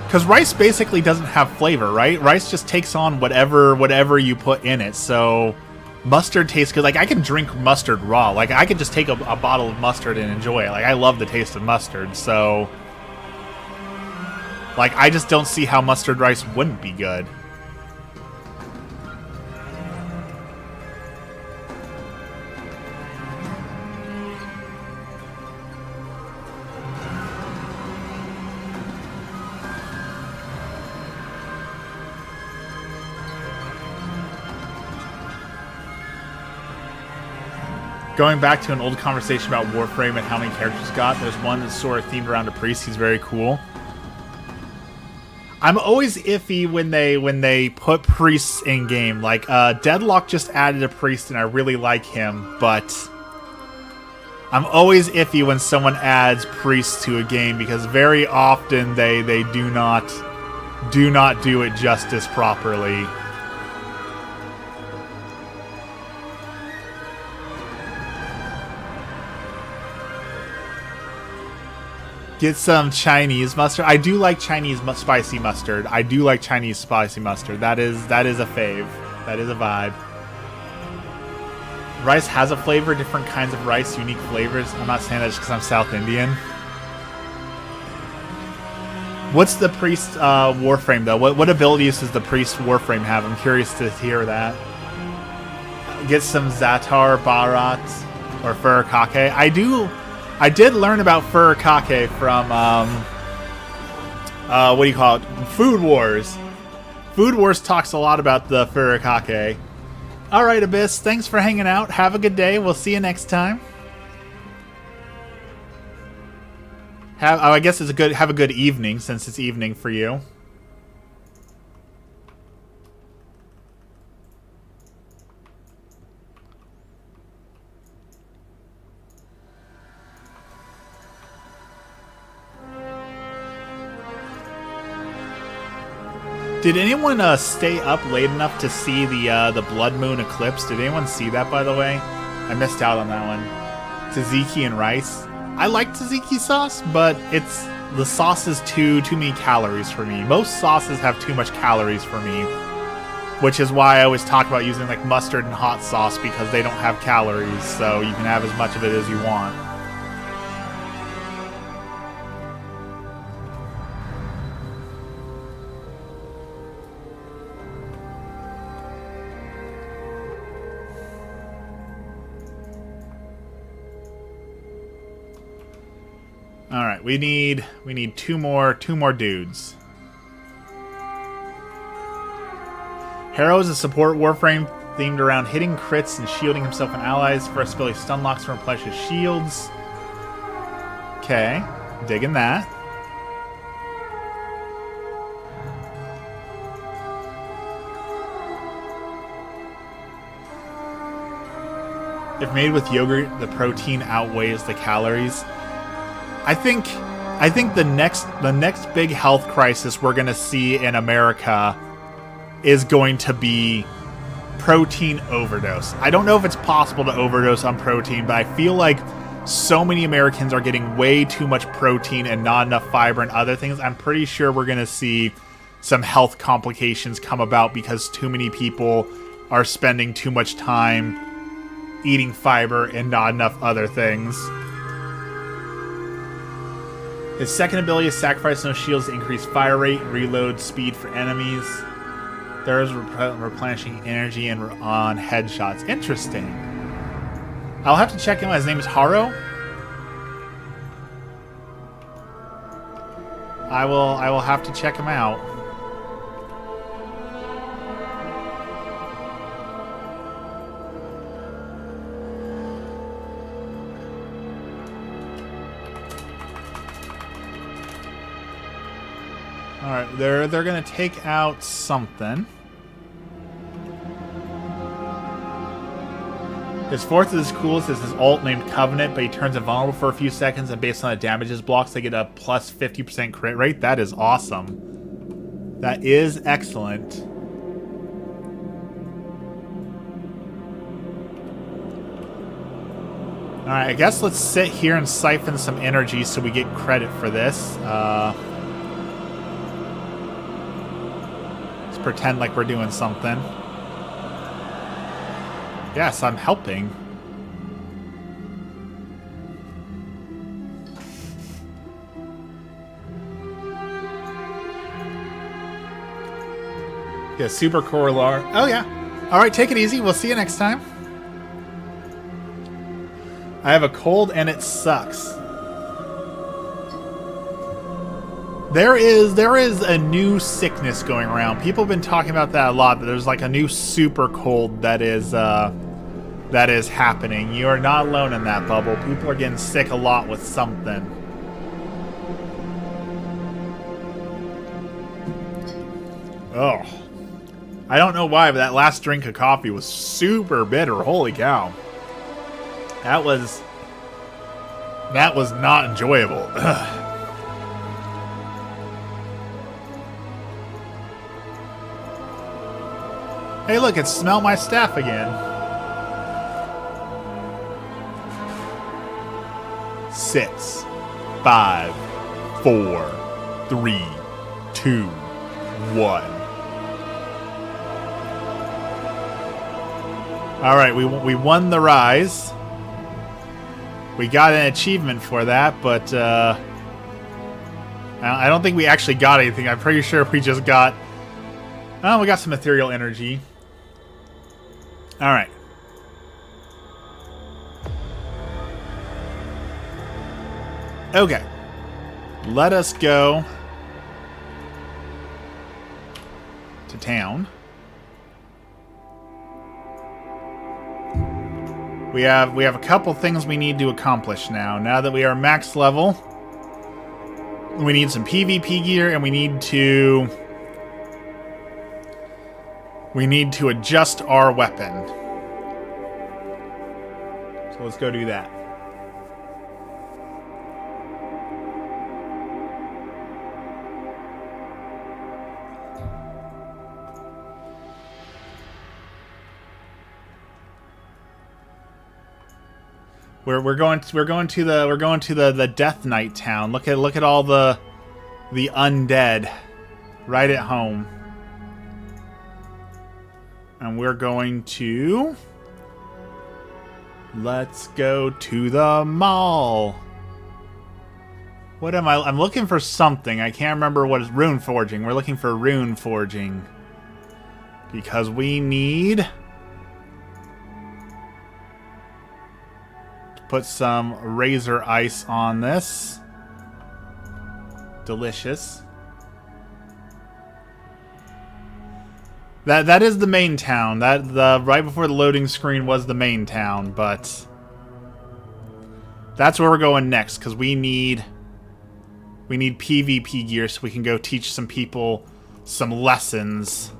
Because rice basically doesn't have flavor, right? Rice just takes on whatever you put in it. So mustard tastes good. Like, I can drink mustard raw. Like, I could just take a bottle of mustard and enjoy it. Like, I love the taste of mustard. So, like, I just don't see how mustard rice wouldn't be good. Going back to an old conversation about Warframe and how many characters got, there's one that's sort of themed around a priest. He's very cool. I'm always iffy when they put priests in game. Like, Deadlock just added a priest and I really like him, but I'm always iffy when someone adds priests to a game because very often they do not do not do it justice properly. Get some Chinese mustard. I do like Chinese spicy mustard. I do like Chinese spicy mustard. That is a fave. That is a vibe. Rice has a flavor, different kinds of rice, unique flavors. I'm not saying that just because I'm South Indian. What's the priest warframe though? What abilities does the priest warframe have? I'm curious to hear that. Get some Zatar, Barat, or Furikake. I did learn about Furikake from what do you call it? Food Wars. Food Wars talks a lot about the Furikake. Alright, Abyss, thanks for hanging out. Have a good day. We'll see you next time. I guess it's have a good evening since it's evening for you. Did anyone stay up late enough to see the blood moon eclipse? Did anyone see that, by the way? I missed out on that one. Tzatziki and rice. I like tzatziki sauce, but the sauce is too many calories for me. Most sauces have too much calories for me, which is why I always talk about using like mustard and hot sauce because they don't have calories, so you can have as much of it as you want. All right, we need two more dudes. Harrow is a support warframe themed around hitting crits and shielding himself and allies. First ability stun locks to replenish his shields. Okay, digging that. If made with yogurt, the protein outweighs the calories. I think the next big health crisis we're gonna see in America is going to be protein overdose. I don't know if it's possible to overdose on protein, but I feel like so many Americans are getting way too much protein and not enough fiber and other things. I'm pretty sure we're gonna see some health complications come about because too many people are spending too much time eating fiber and not enough other things. His second ability is Sacrifice No Shields to increase fire rate, reload speed for enemies. There is replenishing energy and on headshots. Interesting. I'll have to check him out. His name is Haro. I will have to check him out. Alright, they're gonna take out something. His fourth is as coolest as his ult named Covenant, but he turns invulnerable for a few seconds, and based on the damages blocks, they get a plus 50% crit rate. That is awesome. That is excellent. Alright, I guess let's sit here and siphon some energy so we get credit for this. Pretend like we're doing something. Yes, I'm helping. Yeah, Super Corolar. Oh yeah. Alright, take it easy. We'll see you next time. I have a cold and it sucks. There is a new sickness going around. People have been talking about that a lot. That there's like a new super cold that is happening. You are not alone in that bubble. People are getting sick a lot with something. Oh, I don't know why, but that last drink of coffee was super bitter. Holy cow, that was not enjoyable. Ugh. Hey, look, it smelt my staff again. 6, 5, 4, 3, 2, 1. All right, we won the rise. We got an achievement for that, but I don't think we actually got anything. I'm pretty sure we just got... Oh, we got some ethereal energy. All right. Okay. Let us go to town. We have a couple things we need to accomplish now. Now that we are max level, we need some PvP gear, and we need to adjust our weapon. So let's go do that. We're going to the Death Knight town. Look at all the undead right at home. And we're going to... Let's go to the mall. What am I... I'm looking for something. I can't remember what is... Rune forging. We're looking for rune forging. Because we need... to put some razor ice on this. Delicious. That is the main town. Right before the loading screen was the main town, but that's where we're going next because we need PvP gear so we can go teach some people some lessons.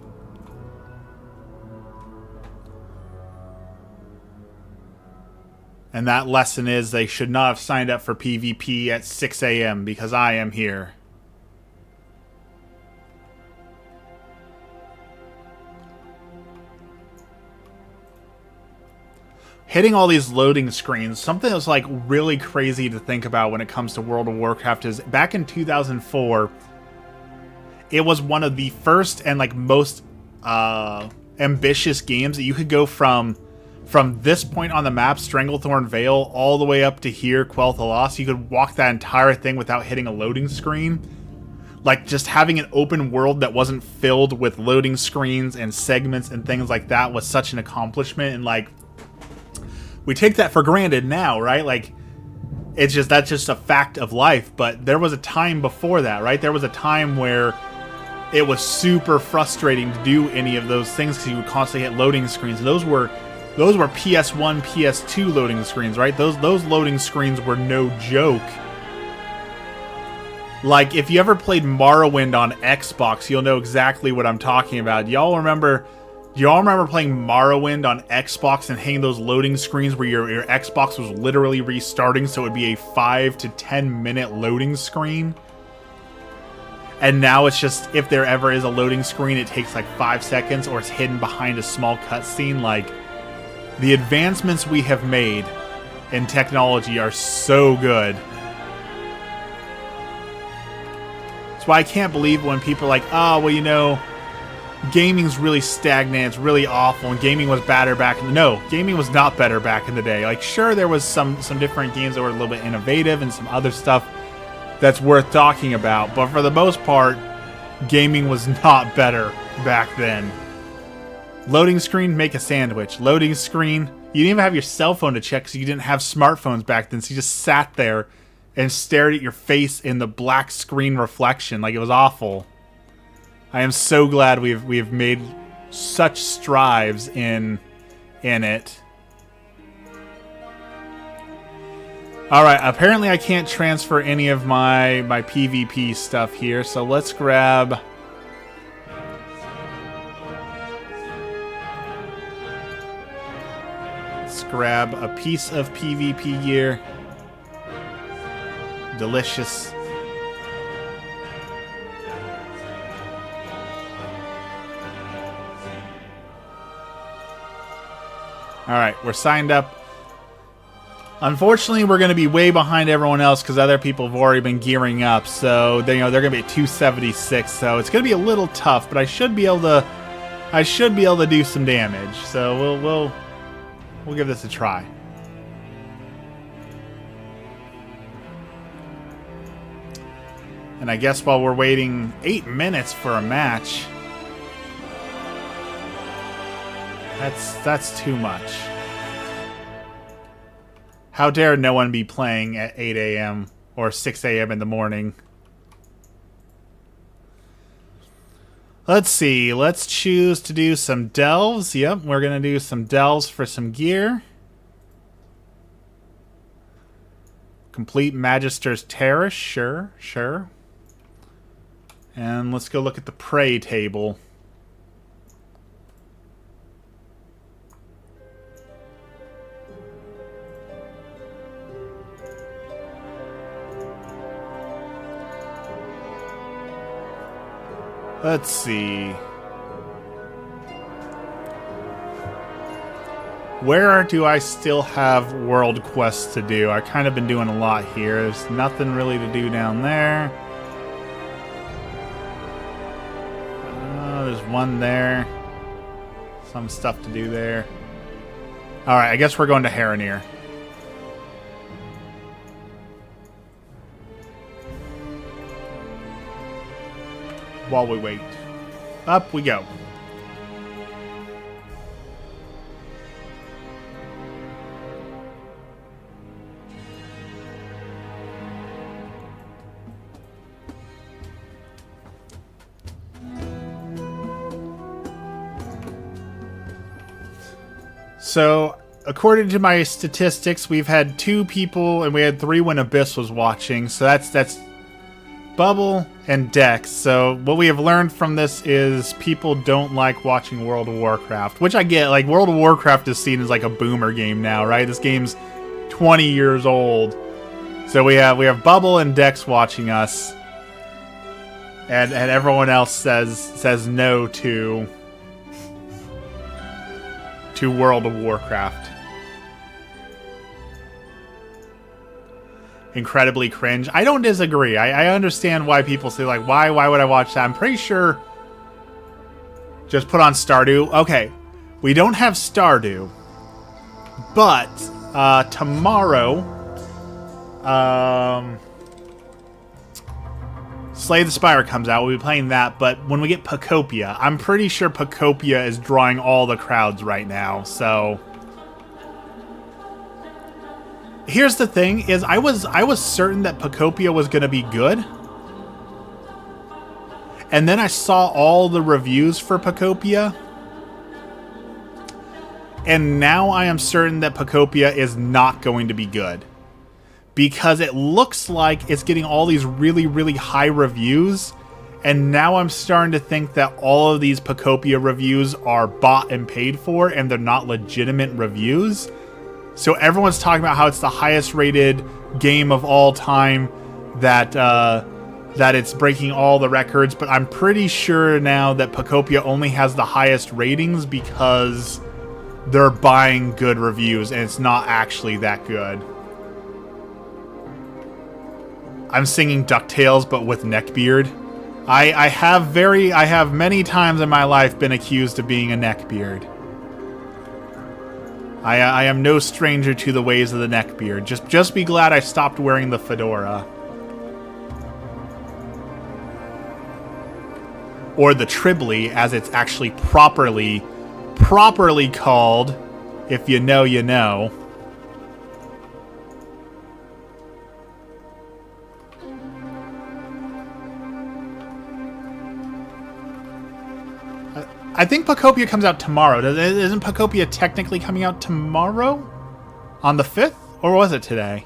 And that lesson is they should not have signed up for PvP at 6 a.m. because I am here. Hitting all these loading screens, something that's like really crazy to think about when it comes to World of Warcraft is back in 2004, it was one of the first and like most ambitious games that you could go from this point on the map, Stranglethorn Vale, all the way up to here, Quel'Tha Lost. You could walk that entire thing without hitting a loading screen. Like, just having an open world that wasn't filled with loading screens and segments and things like that was such an accomplishment. And, like, we take that for granted now, right? Like, that's just a fact of life. But there was a time before that, right? There was a time where it was super frustrating to do any of those things because you would constantly hit loading screens. And those were PS1, PS2 loading screens, right? Those loading screens were no joke. Like, if you ever played Morrowind on Xbox, you'll know exactly what I'm talking about. Do y'all remember playing Morrowind on Xbox and hitting those loading screens where your Xbox was literally restarting, so it would be a 5 to 10 minute loading screen? And now it's just, if there ever is a loading screen, it takes like 5 seconds or it's hidden behind a small cutscene. Like, the advancements we have made in technology are so good. That's why I can't believe when people are like, oh, well, you know, gaming's really stagnant, it's really awful, and gaming was better back in the... No, gaming was not better back in the day. Like, sure, there was some different games that were a little bit innovative and some other stuff that's worth talking about, but for the most part, gaming was not better back then. Loading screen, make a sandwich. Loading screen, you didn't even have your cell phone to check because you didn't have smartphones back then, so you just sat there and stared at your face in the black screen reflection. Like, it was awful. I am so glad we've made such strides in it. Alright, apparently I can't transfer any of my PvP stuff here, so let's grab... grab a piece of PvP gear. Delicious. Alright, we're signed up. Unfortunately, we're going to be way behind everyone else because other people have already been gearing up. So, they're going to be at 276. So, it's going to be a little tough, but I should be able to do some damage. So, we'll give this a try. And I guess while we're waiting 8 minutes for a match, that's too much. How dare no one be playing at 8 a.m. or 6 a.m. in the morning? Let's see. Let's choose to do some delves. Yep, we're going to do some delves for some gear. Complete Magister's Terrace. Sure, sure. And let's go look at the prey table. Let's see. Where do I still have world quests to do? I've kind of been doing a lot here. There's nothing really to do down there. There's one there. Some stuff to do there. Alright, I guess we're going to Heronir. While we wait. Up we go. So, according to my statistics, we've had 2 people and we had 3 when Abyss was watching. So that's Bubble and Dex. So what we have learned from this is people don't like watching World of Warcraft, which I get. Like, World of Warcraft is seen as like a boomer game now, right? This game's 20 years old. So we have Bubble and Dex watching us, and everyone else says no to World of Warcraft. Incredibly cringe. I don't disagree. I understand why people say, like, why would I watch that? I'm pretty sure just put on Stardew. Okay, we don't have Stardew, but tomorrow Slay the Spire comes out. We'll be playing that, but when we get Pacopia, I'm pretty sure Pacopia is drawing all the crowds right now, so... Here's the thing, is I was certain that Pacopia was going to be good. And then I saw all the reviews for Pacopia. And now I am certain that Pacopia is not going to be good. Because it looks like it's getting all these really, really high reviews. And now I'm starting to think that all of these Pacopia reviews are bought and paid for, and they're not legitimate reviews. So everyone's talking about how it's the highest rated game of all time, that it's breaking all the records, but I'm pretty sure now that Pacopia only has the highest ratings because they're buying good reviews and it's not actually that good. I'm singing DuckTales but with neckbeard. I have many times in my life been accused of being a neckbeard. I am no stranger to the ways of the neckbeard. Just be glad I stopped wearing the fedora. Or the Tribly, as it's actually properly called. If you know, you know. I think Pacopia comes out tomorrow. Isn't Pacopia technically coming out tomorrow? On the 5th? Or was it today?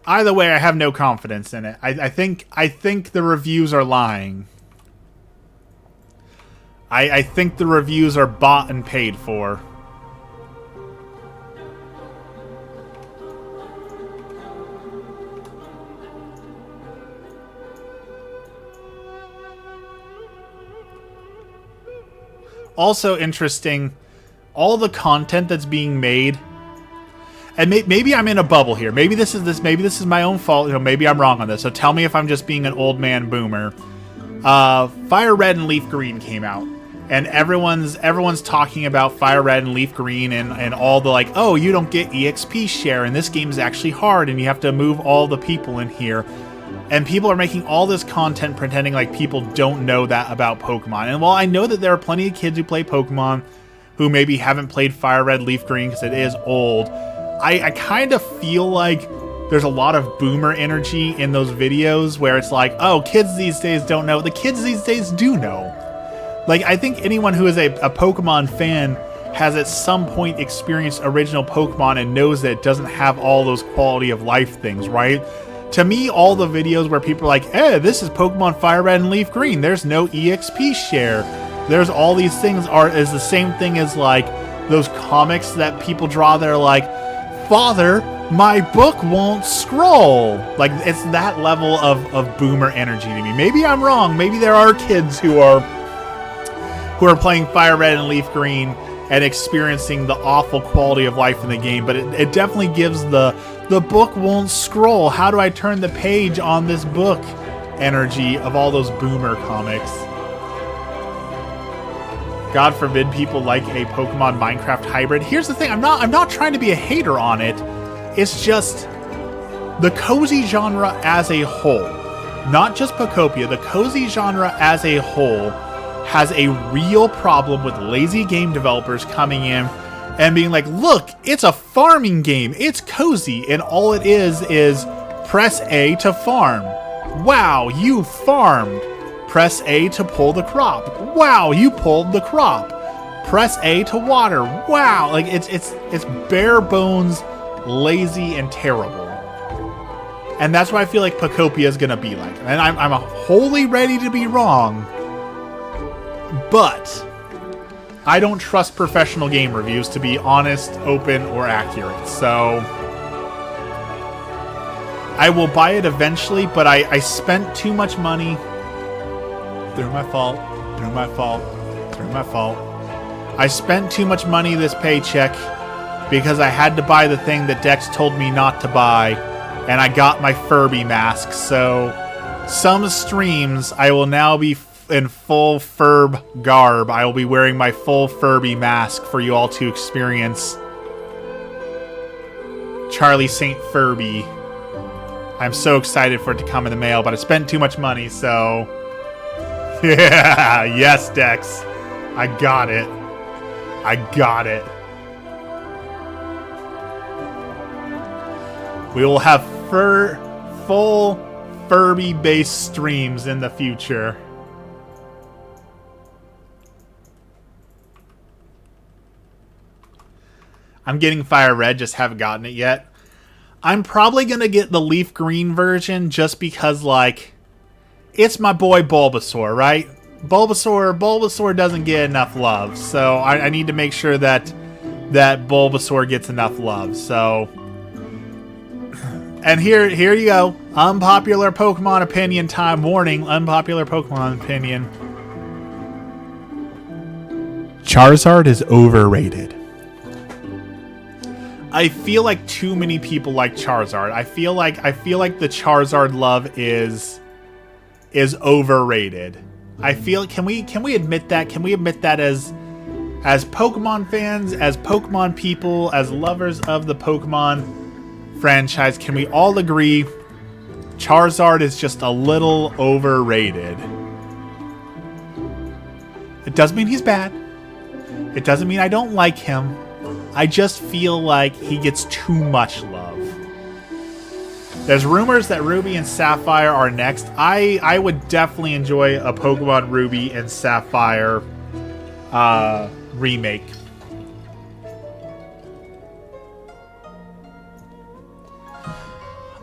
Either way, I have no confidence in it. I think the reviews are lying. I think the reviews are bought and paid for. Also interesting, all the content that's being made, and maybe I'm in a bubble here. Maybe this is my own fault. You know, maybe I'm wrong on this. So tell me if I'm just being an old man boomer. Fire Red and Leaf Green came out, and everyone's talking about Fire Red and Leaf Green and all the like, oh, you don't get EXP share, and this game is actually hard, and you have to move all the people in here. And people are making all this content pretending like people don't know that about Pokemon. And while I know that there are plenty of kids who play Pokemon who maybe haven't played Fire Red, Leaf Green because it is old, I kind of feel like there's a lot of boomer energy in those videos where it's like, oh, kids these days don't know. The kids these days do know. Like, I think anyone who is a Pokemon fan has at some point experienced original Pokemon and knows that it doesn't have all those quality of life things, right? To me, all the videos where people are like, this is Pokemon Fire Red and Leaf Green, there's no EXP share, there's all these things, is the same thing as like those comics that people draw. They're like, Father, my book won't scroll. Like, it's that level of boomer energy to me. Maybe I'm wrong. Maybe there are kids who are playing Fire Red and Leaf Green and experiencing the awful quality of life in the game, but it definitely gives the book won't scroll, how do I turn the page on this book energy of all those boomer comics. God forbid people like a Pokemon Minecraft hybrid. Here's the thing, I'm not trying to be a hater on it. It's just the cozy genre as a whole, not just Pokopia, the cozy genre as a whole has a real problem with lazy game developers coming in and being like, look, it's a farming game, it's cozy, and all it is press A to farm. Wow, you farmed. Press A to pull the crop. Wow, you pulled the crop. Press A to water. Wow, like it's bare bones, lazy, and terrible. And that's what I feel like Pokopia is gonna be like. And I'm wholly ready to be wrong, but I don't trust professional game reviews to be honest, open, or accurate. So I will buy it eventually, but I spent too much money. Through my fault. I spent too much money this paycheck because I had to buy the thing that Dex told me not to buy, and I got my Furby mask. So some streams I will now be in full Furb garb. I will be wearing my full Furby mask for you all to experience Charlie St. Furby. I'm so excited for it to come in the mail, but I spent too much money, so... Yeah, yes, Dex. I got it. We will have full Furby-based streams in the future. I'm getting Fire Red, just haven't gotten it yet. I'm probably going to get the Leaf Green version just because, like, it's my boy Bulbasaur, right? Bulbasaur doesn't get enough love, so I need to make sure that Bulbasaur gets enough love. So, and here you go. Unpopular Pokemon opinion time. Warning, unpopular Pokemon opinion. Charizard is overrated. I feel like too many people like Charizard. I feel like the Charizard love is overrated. I feel, can we admit that? Can we admit that as Pokemon fans, as Pokemon people, as lovers of the Pokemon franchise, can we all agree Charizard is just a little overrated? It doesn't mean he's bad. It doesn't mean I don't like him. I just feel like he gets too much love. There's rumors that Ruby and Sapphire are next. I would definitely enjoy a Pokemon Ruby and Sapphire remake.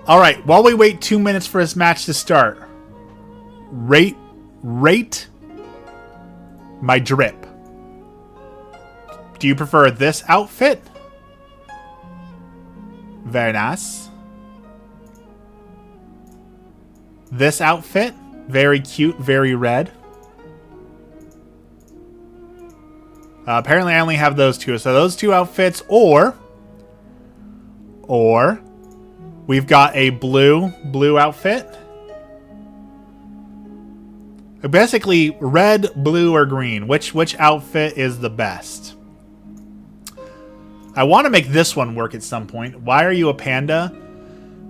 Alright, while we wait 2 minutes for this match to start, rate my drip. Do you prefer this outfit? Very nice. This outfit? Very cute, very red. Apparently I only have those two. So those two outfits, or we've got a blue outfit. Basically, red, blue, or green. Which outfit is the best? I want to make this one work at some point. Why are you a panda?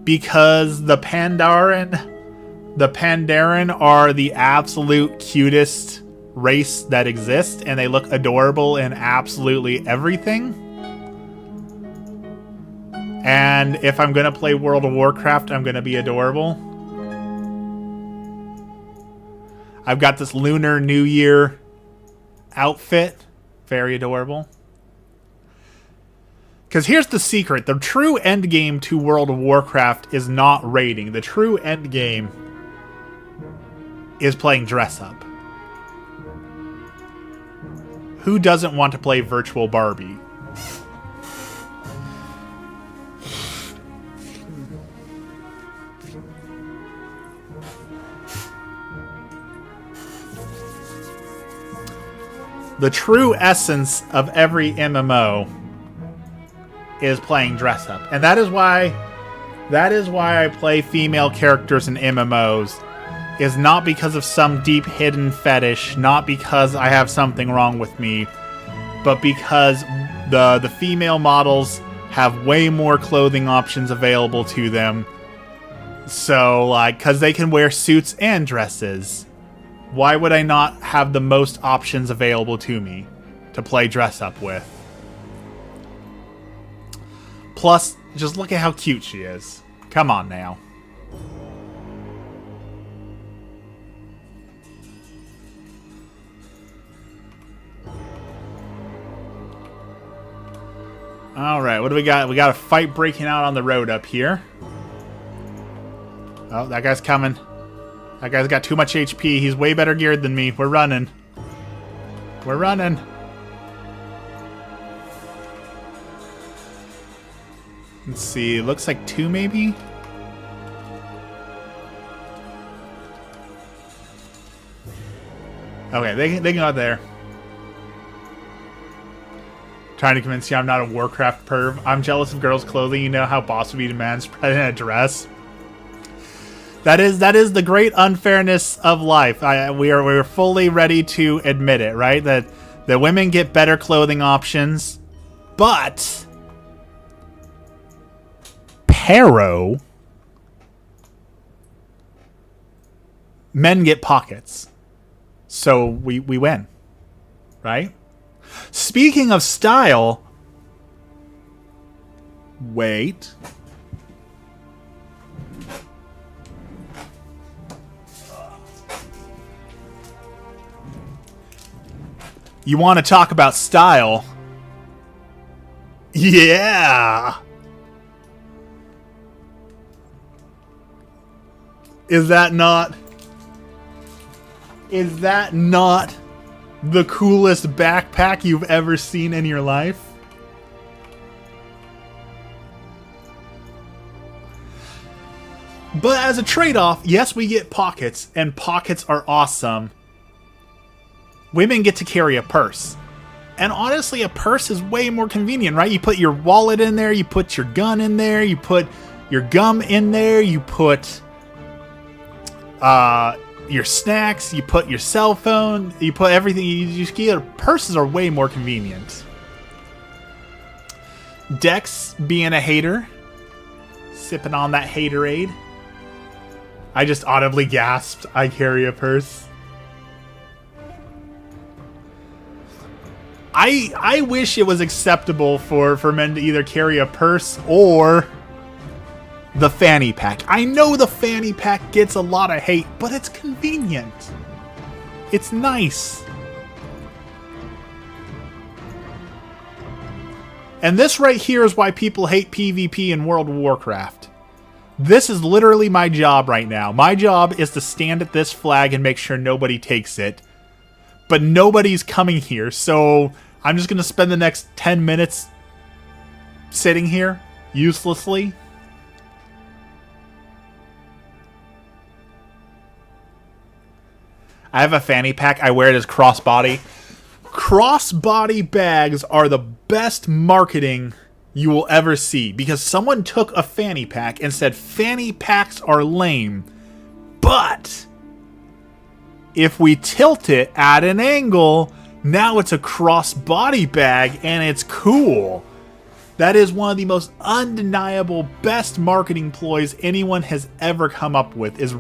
Because the Pandaren are the absolute cutest race that exists, and they look adorable in absolutely everything. And if I'm going to play World of Warcraft, I'm going to be adorable. I've got this Lunar New Year outfit. Very adorable. Because here's the secret. The true end game to World of Warcraft is not raiding. The true end game is playing dress up. Who doesn't want to play Virtual Barbie? The true essence of every MMO is playing dress up. And that is why I play female characters in MMOs, is not because of some deep hidden fetish, not because I have something wrong with me, but because the female models have way more clothing options available to them. So, like, because they can wear suits and dresses. Why would I not have the most options available to me to play dress up with? Plus, just look at how cute she is. Come on now. Alright, what do we got? We got a fight breaking out on the road up here. Oh, that guy's coming. That guy's got too much HP. He's way better geared than me. We're running. We're running. Let's see. Looks like 2 maybe? Okay, they can go out there. Trying to convince you I'm not a Warcraft perv. I'm jealous of girls' clothing. You know how boss would be demand spread in a dress. That is the great unfairness of life. We're fully ready to admit it, right? That the women get better clothing options, but Pero, men get pockets. So we win, right? Speaking of style, wait. You want to talk about style? Yeah. Is that not the coolest backpack you've ever seen in your life? But as a trade-off, yes, we get pockets, and pockets are awesome. Women get to carry a purse. And honestly, a purse is way more convenient, right? You put your wallet in there, you put your gun in there, you put your gum in there, you put your snacks, you put your cell phone, you put everything. You just get purses are way more convenient. Dex being a hater, sipping on that haterade. I just audibly gasped, I carry a purse. I wish it was acceptable for men to either carry a purse or the fanny pack. I know the fanny pack gets a lot of hate, but it's convenient. It's nice. And this right here is why people hate PvP in World of Warcraft. This is literally my job right now. My job is to stand at this flag and make sure nobody takes it. But nobody's coming here, so I'm just going to spend the next 10 minutes sitting here uselessly. I have a fanny pack. I wear it as crossbody. Crossbody bags are the best marketing you will ever see, because someone took a fanny pack and said fanny packs are lame, but if we tilt it at an angle, now it's a crossbody bag and it's cool. That is one of the most undeniable best marketing ploys anyone has ever come up with, is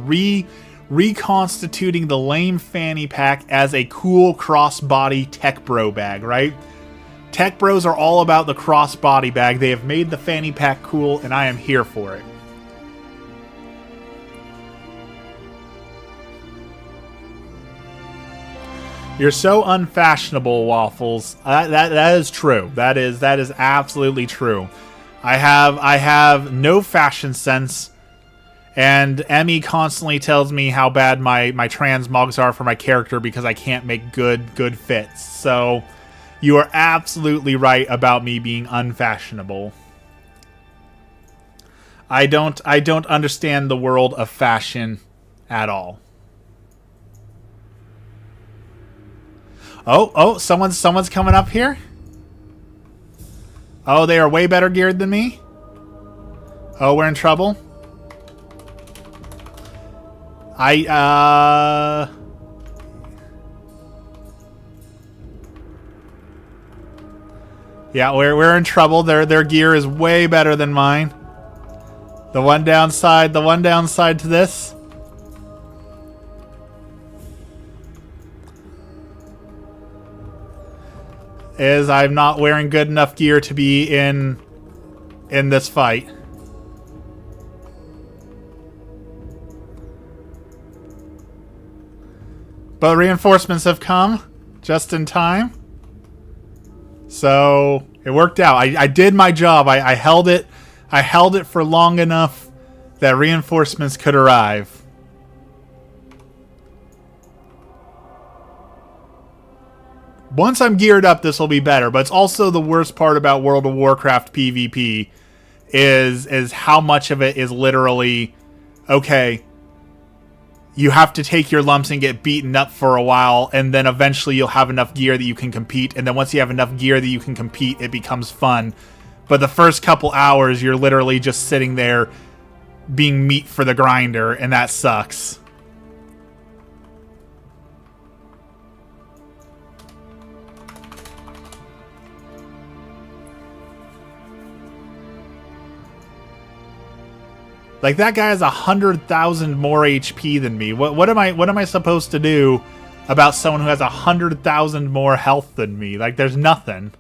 reconstituting the lame fanny pack as a cool crossbody tech bro bag, right? Tech bros are all about the crossbody bag. They have made the fanny pack cool, and I am here for it. You're so unfashionable, Waffles. That is true. That is absolutely true. I have no fashion sense, and Emmy constantly tells me how bad my transmogs are for my character because I can't make good fits. So you are absolutely right about me being unfashionable. I don't understand the world of fashion at all. Oh, someone's coming up here. Oh, they are way better geared than me. Oh, we're in trouble. Yeah, we're in trouble. Their gear is way better than mine. The one downside to this is I'm not wearing good enough gear to be in this fight. But reinforcements have come just in time. So it worked out. I did my job. I held it for long enough that reinforcements could arrive. Once I'm geared up, this will be better. But it's also the worst part about World of Warcraft PvP is how much of it is literally, okay, you have to take your lumps and get beaten up for a while, and then eventually you'll have enough gear that you can compete. And then once you have enough gear that you can compete, it becomes fun. But the first couple hours, you're literally just sitting there being meat for the grinder, and that sucks. Like, that guy has 100,000 more HP than me. What am I supposed to do about someone who has 100,000 more health than me? Like, there's nothing.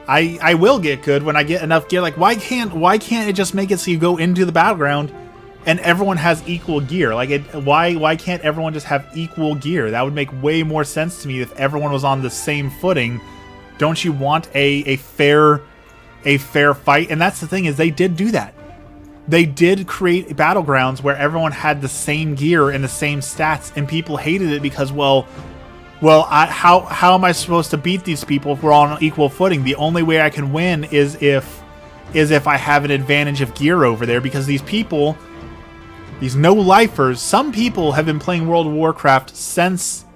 I will get good when I get enough gear. Like, why can't it just make it so you go into the battleground and everyone has equal gear? Like, why can't everyone just have equal gear? That would make way more sense to me if everyone was on the same footing. Don't you want a fair fight? And that's the thing, is they did do that. They did create battlegrounds where everyone had the same gear and the same stats, and people hated it because, well, how am I supposed to beat these people if we're all on equal footing? The only way I can win is if I have an advantage of gear over there, because these people, these no-lifers, some people have been playing World of Warcraft since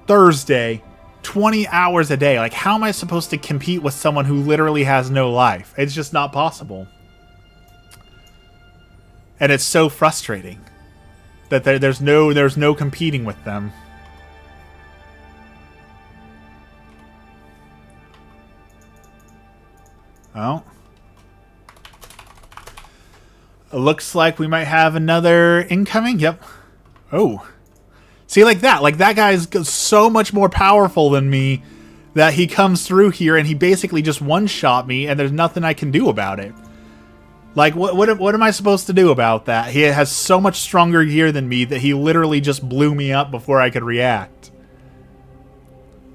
Thursday, 20 hours a day. Like, how am I supposed to compete with someone who literally has no life? It's just not possible. And it's so frustrating that there's no competing with them. Oh. It looks like we might have another incoming. Yep. Oh. See, like that guy's so much more powerful than me that he comes through here and he basically just one-shot me, and there's nothing I can do about it. Like, what am I supposed to do about that? He has so much stronger gear than me that he literally just blew me up before I could react.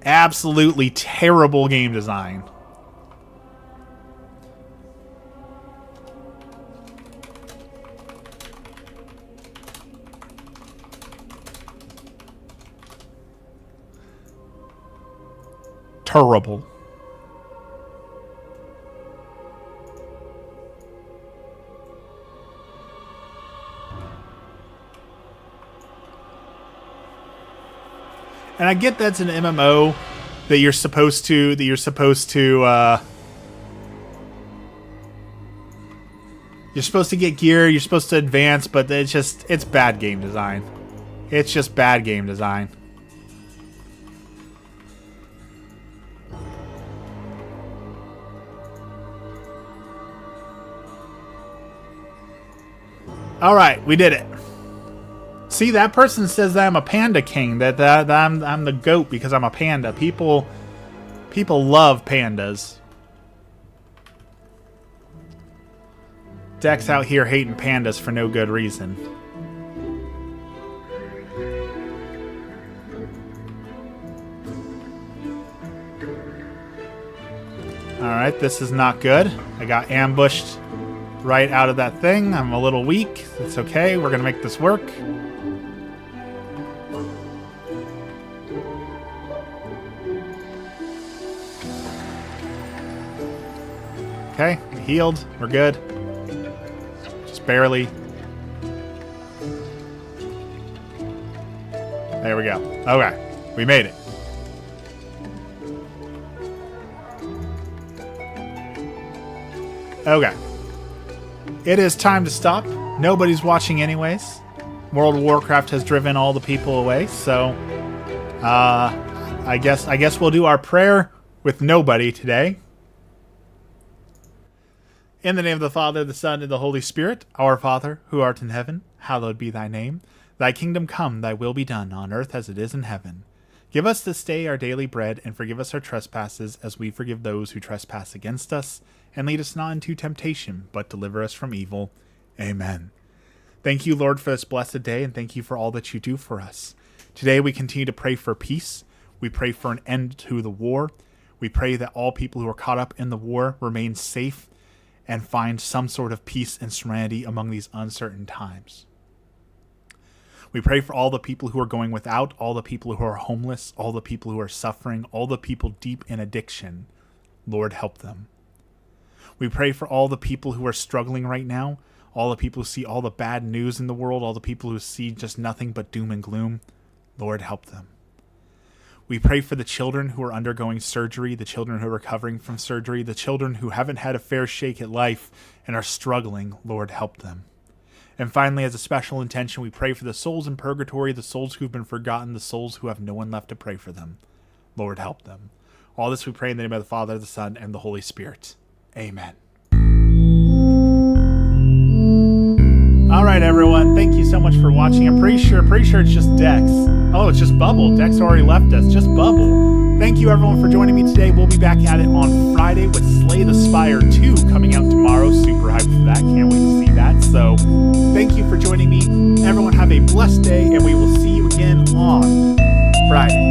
Absolutely terrible game design. Terrible. And I get that's an MMO that you're supposed to you're supposed to get gear, you're supposed to advance, but it's bad game design. It's just bad game design. All right, we did it. See, that person says that I'm a panda king, that I'm the goat because I'm a panda. People love pandas. Dex out here hating pandas for no good reason. Alright, this is not good. I got ambushed right out of that thing. I'm a little weak. It's okay. We're going to make this work. Okay, healed. We're good. Just barely. There we go. Okay, we made it. Okay. It is time to stop. Nobody's watching anyways. World of Warcraft has driven all the people away, so I guess we'll do our prayer with nobody today. In the name of the Father, the Son, and the Holy Spirit, our Father, who art in heaven, hallowed be thy name. Thy kingdom come, thy will be done, on earth as it is in heaven. Give us this day our daily bread, and forgive us our trespasses, as we forgive those who trespass against us. And lead us not into temptation, but deliver us from evil. Amen. Thank you, Lord, for this blessed day, and thank you for all that you do for us. Today we continue to pray for peace. We pray for an end to the war. We pray that all people who are caught up in the war remain safe and find some sort of peace and serenity among these uncertain times. We pray for all the people who are going without, all the people who are homeless, all the people who are suffering, all the people deep in addiction. Lord, help them. We pray for all the people who are struggling right now, all the people who see all the bad news in the world, all the people who see just nothing but doom and gloom. Lord, help them. We pray for the children who are undergoing surgery, the children who are recovering from surgery, the children who haven't had a fair shake at life and are struggling. Lord, help them. And finally, as a special intention, we pray for the souls in purgatory, the souls who've been forgotten, the souls who have no one left to pray for them. Lord, help them. All this we pray in the name of the Father, the Son, and the Holy Spirit. Amen. All right, everyone. Thank you so much for watching. I'm pretty sure it's just Dex. Oh, it's just Bubble. Dex already left us. Just Bubble. Thank you, everyone, for joining me today. We'll be back at it on Friday with Slay the Spire 2 coming out tomorrow. Super hyped for that. Can't wait to see that. So thank you for joining me. Everyone have a blessed day, and we will see you again on Friday.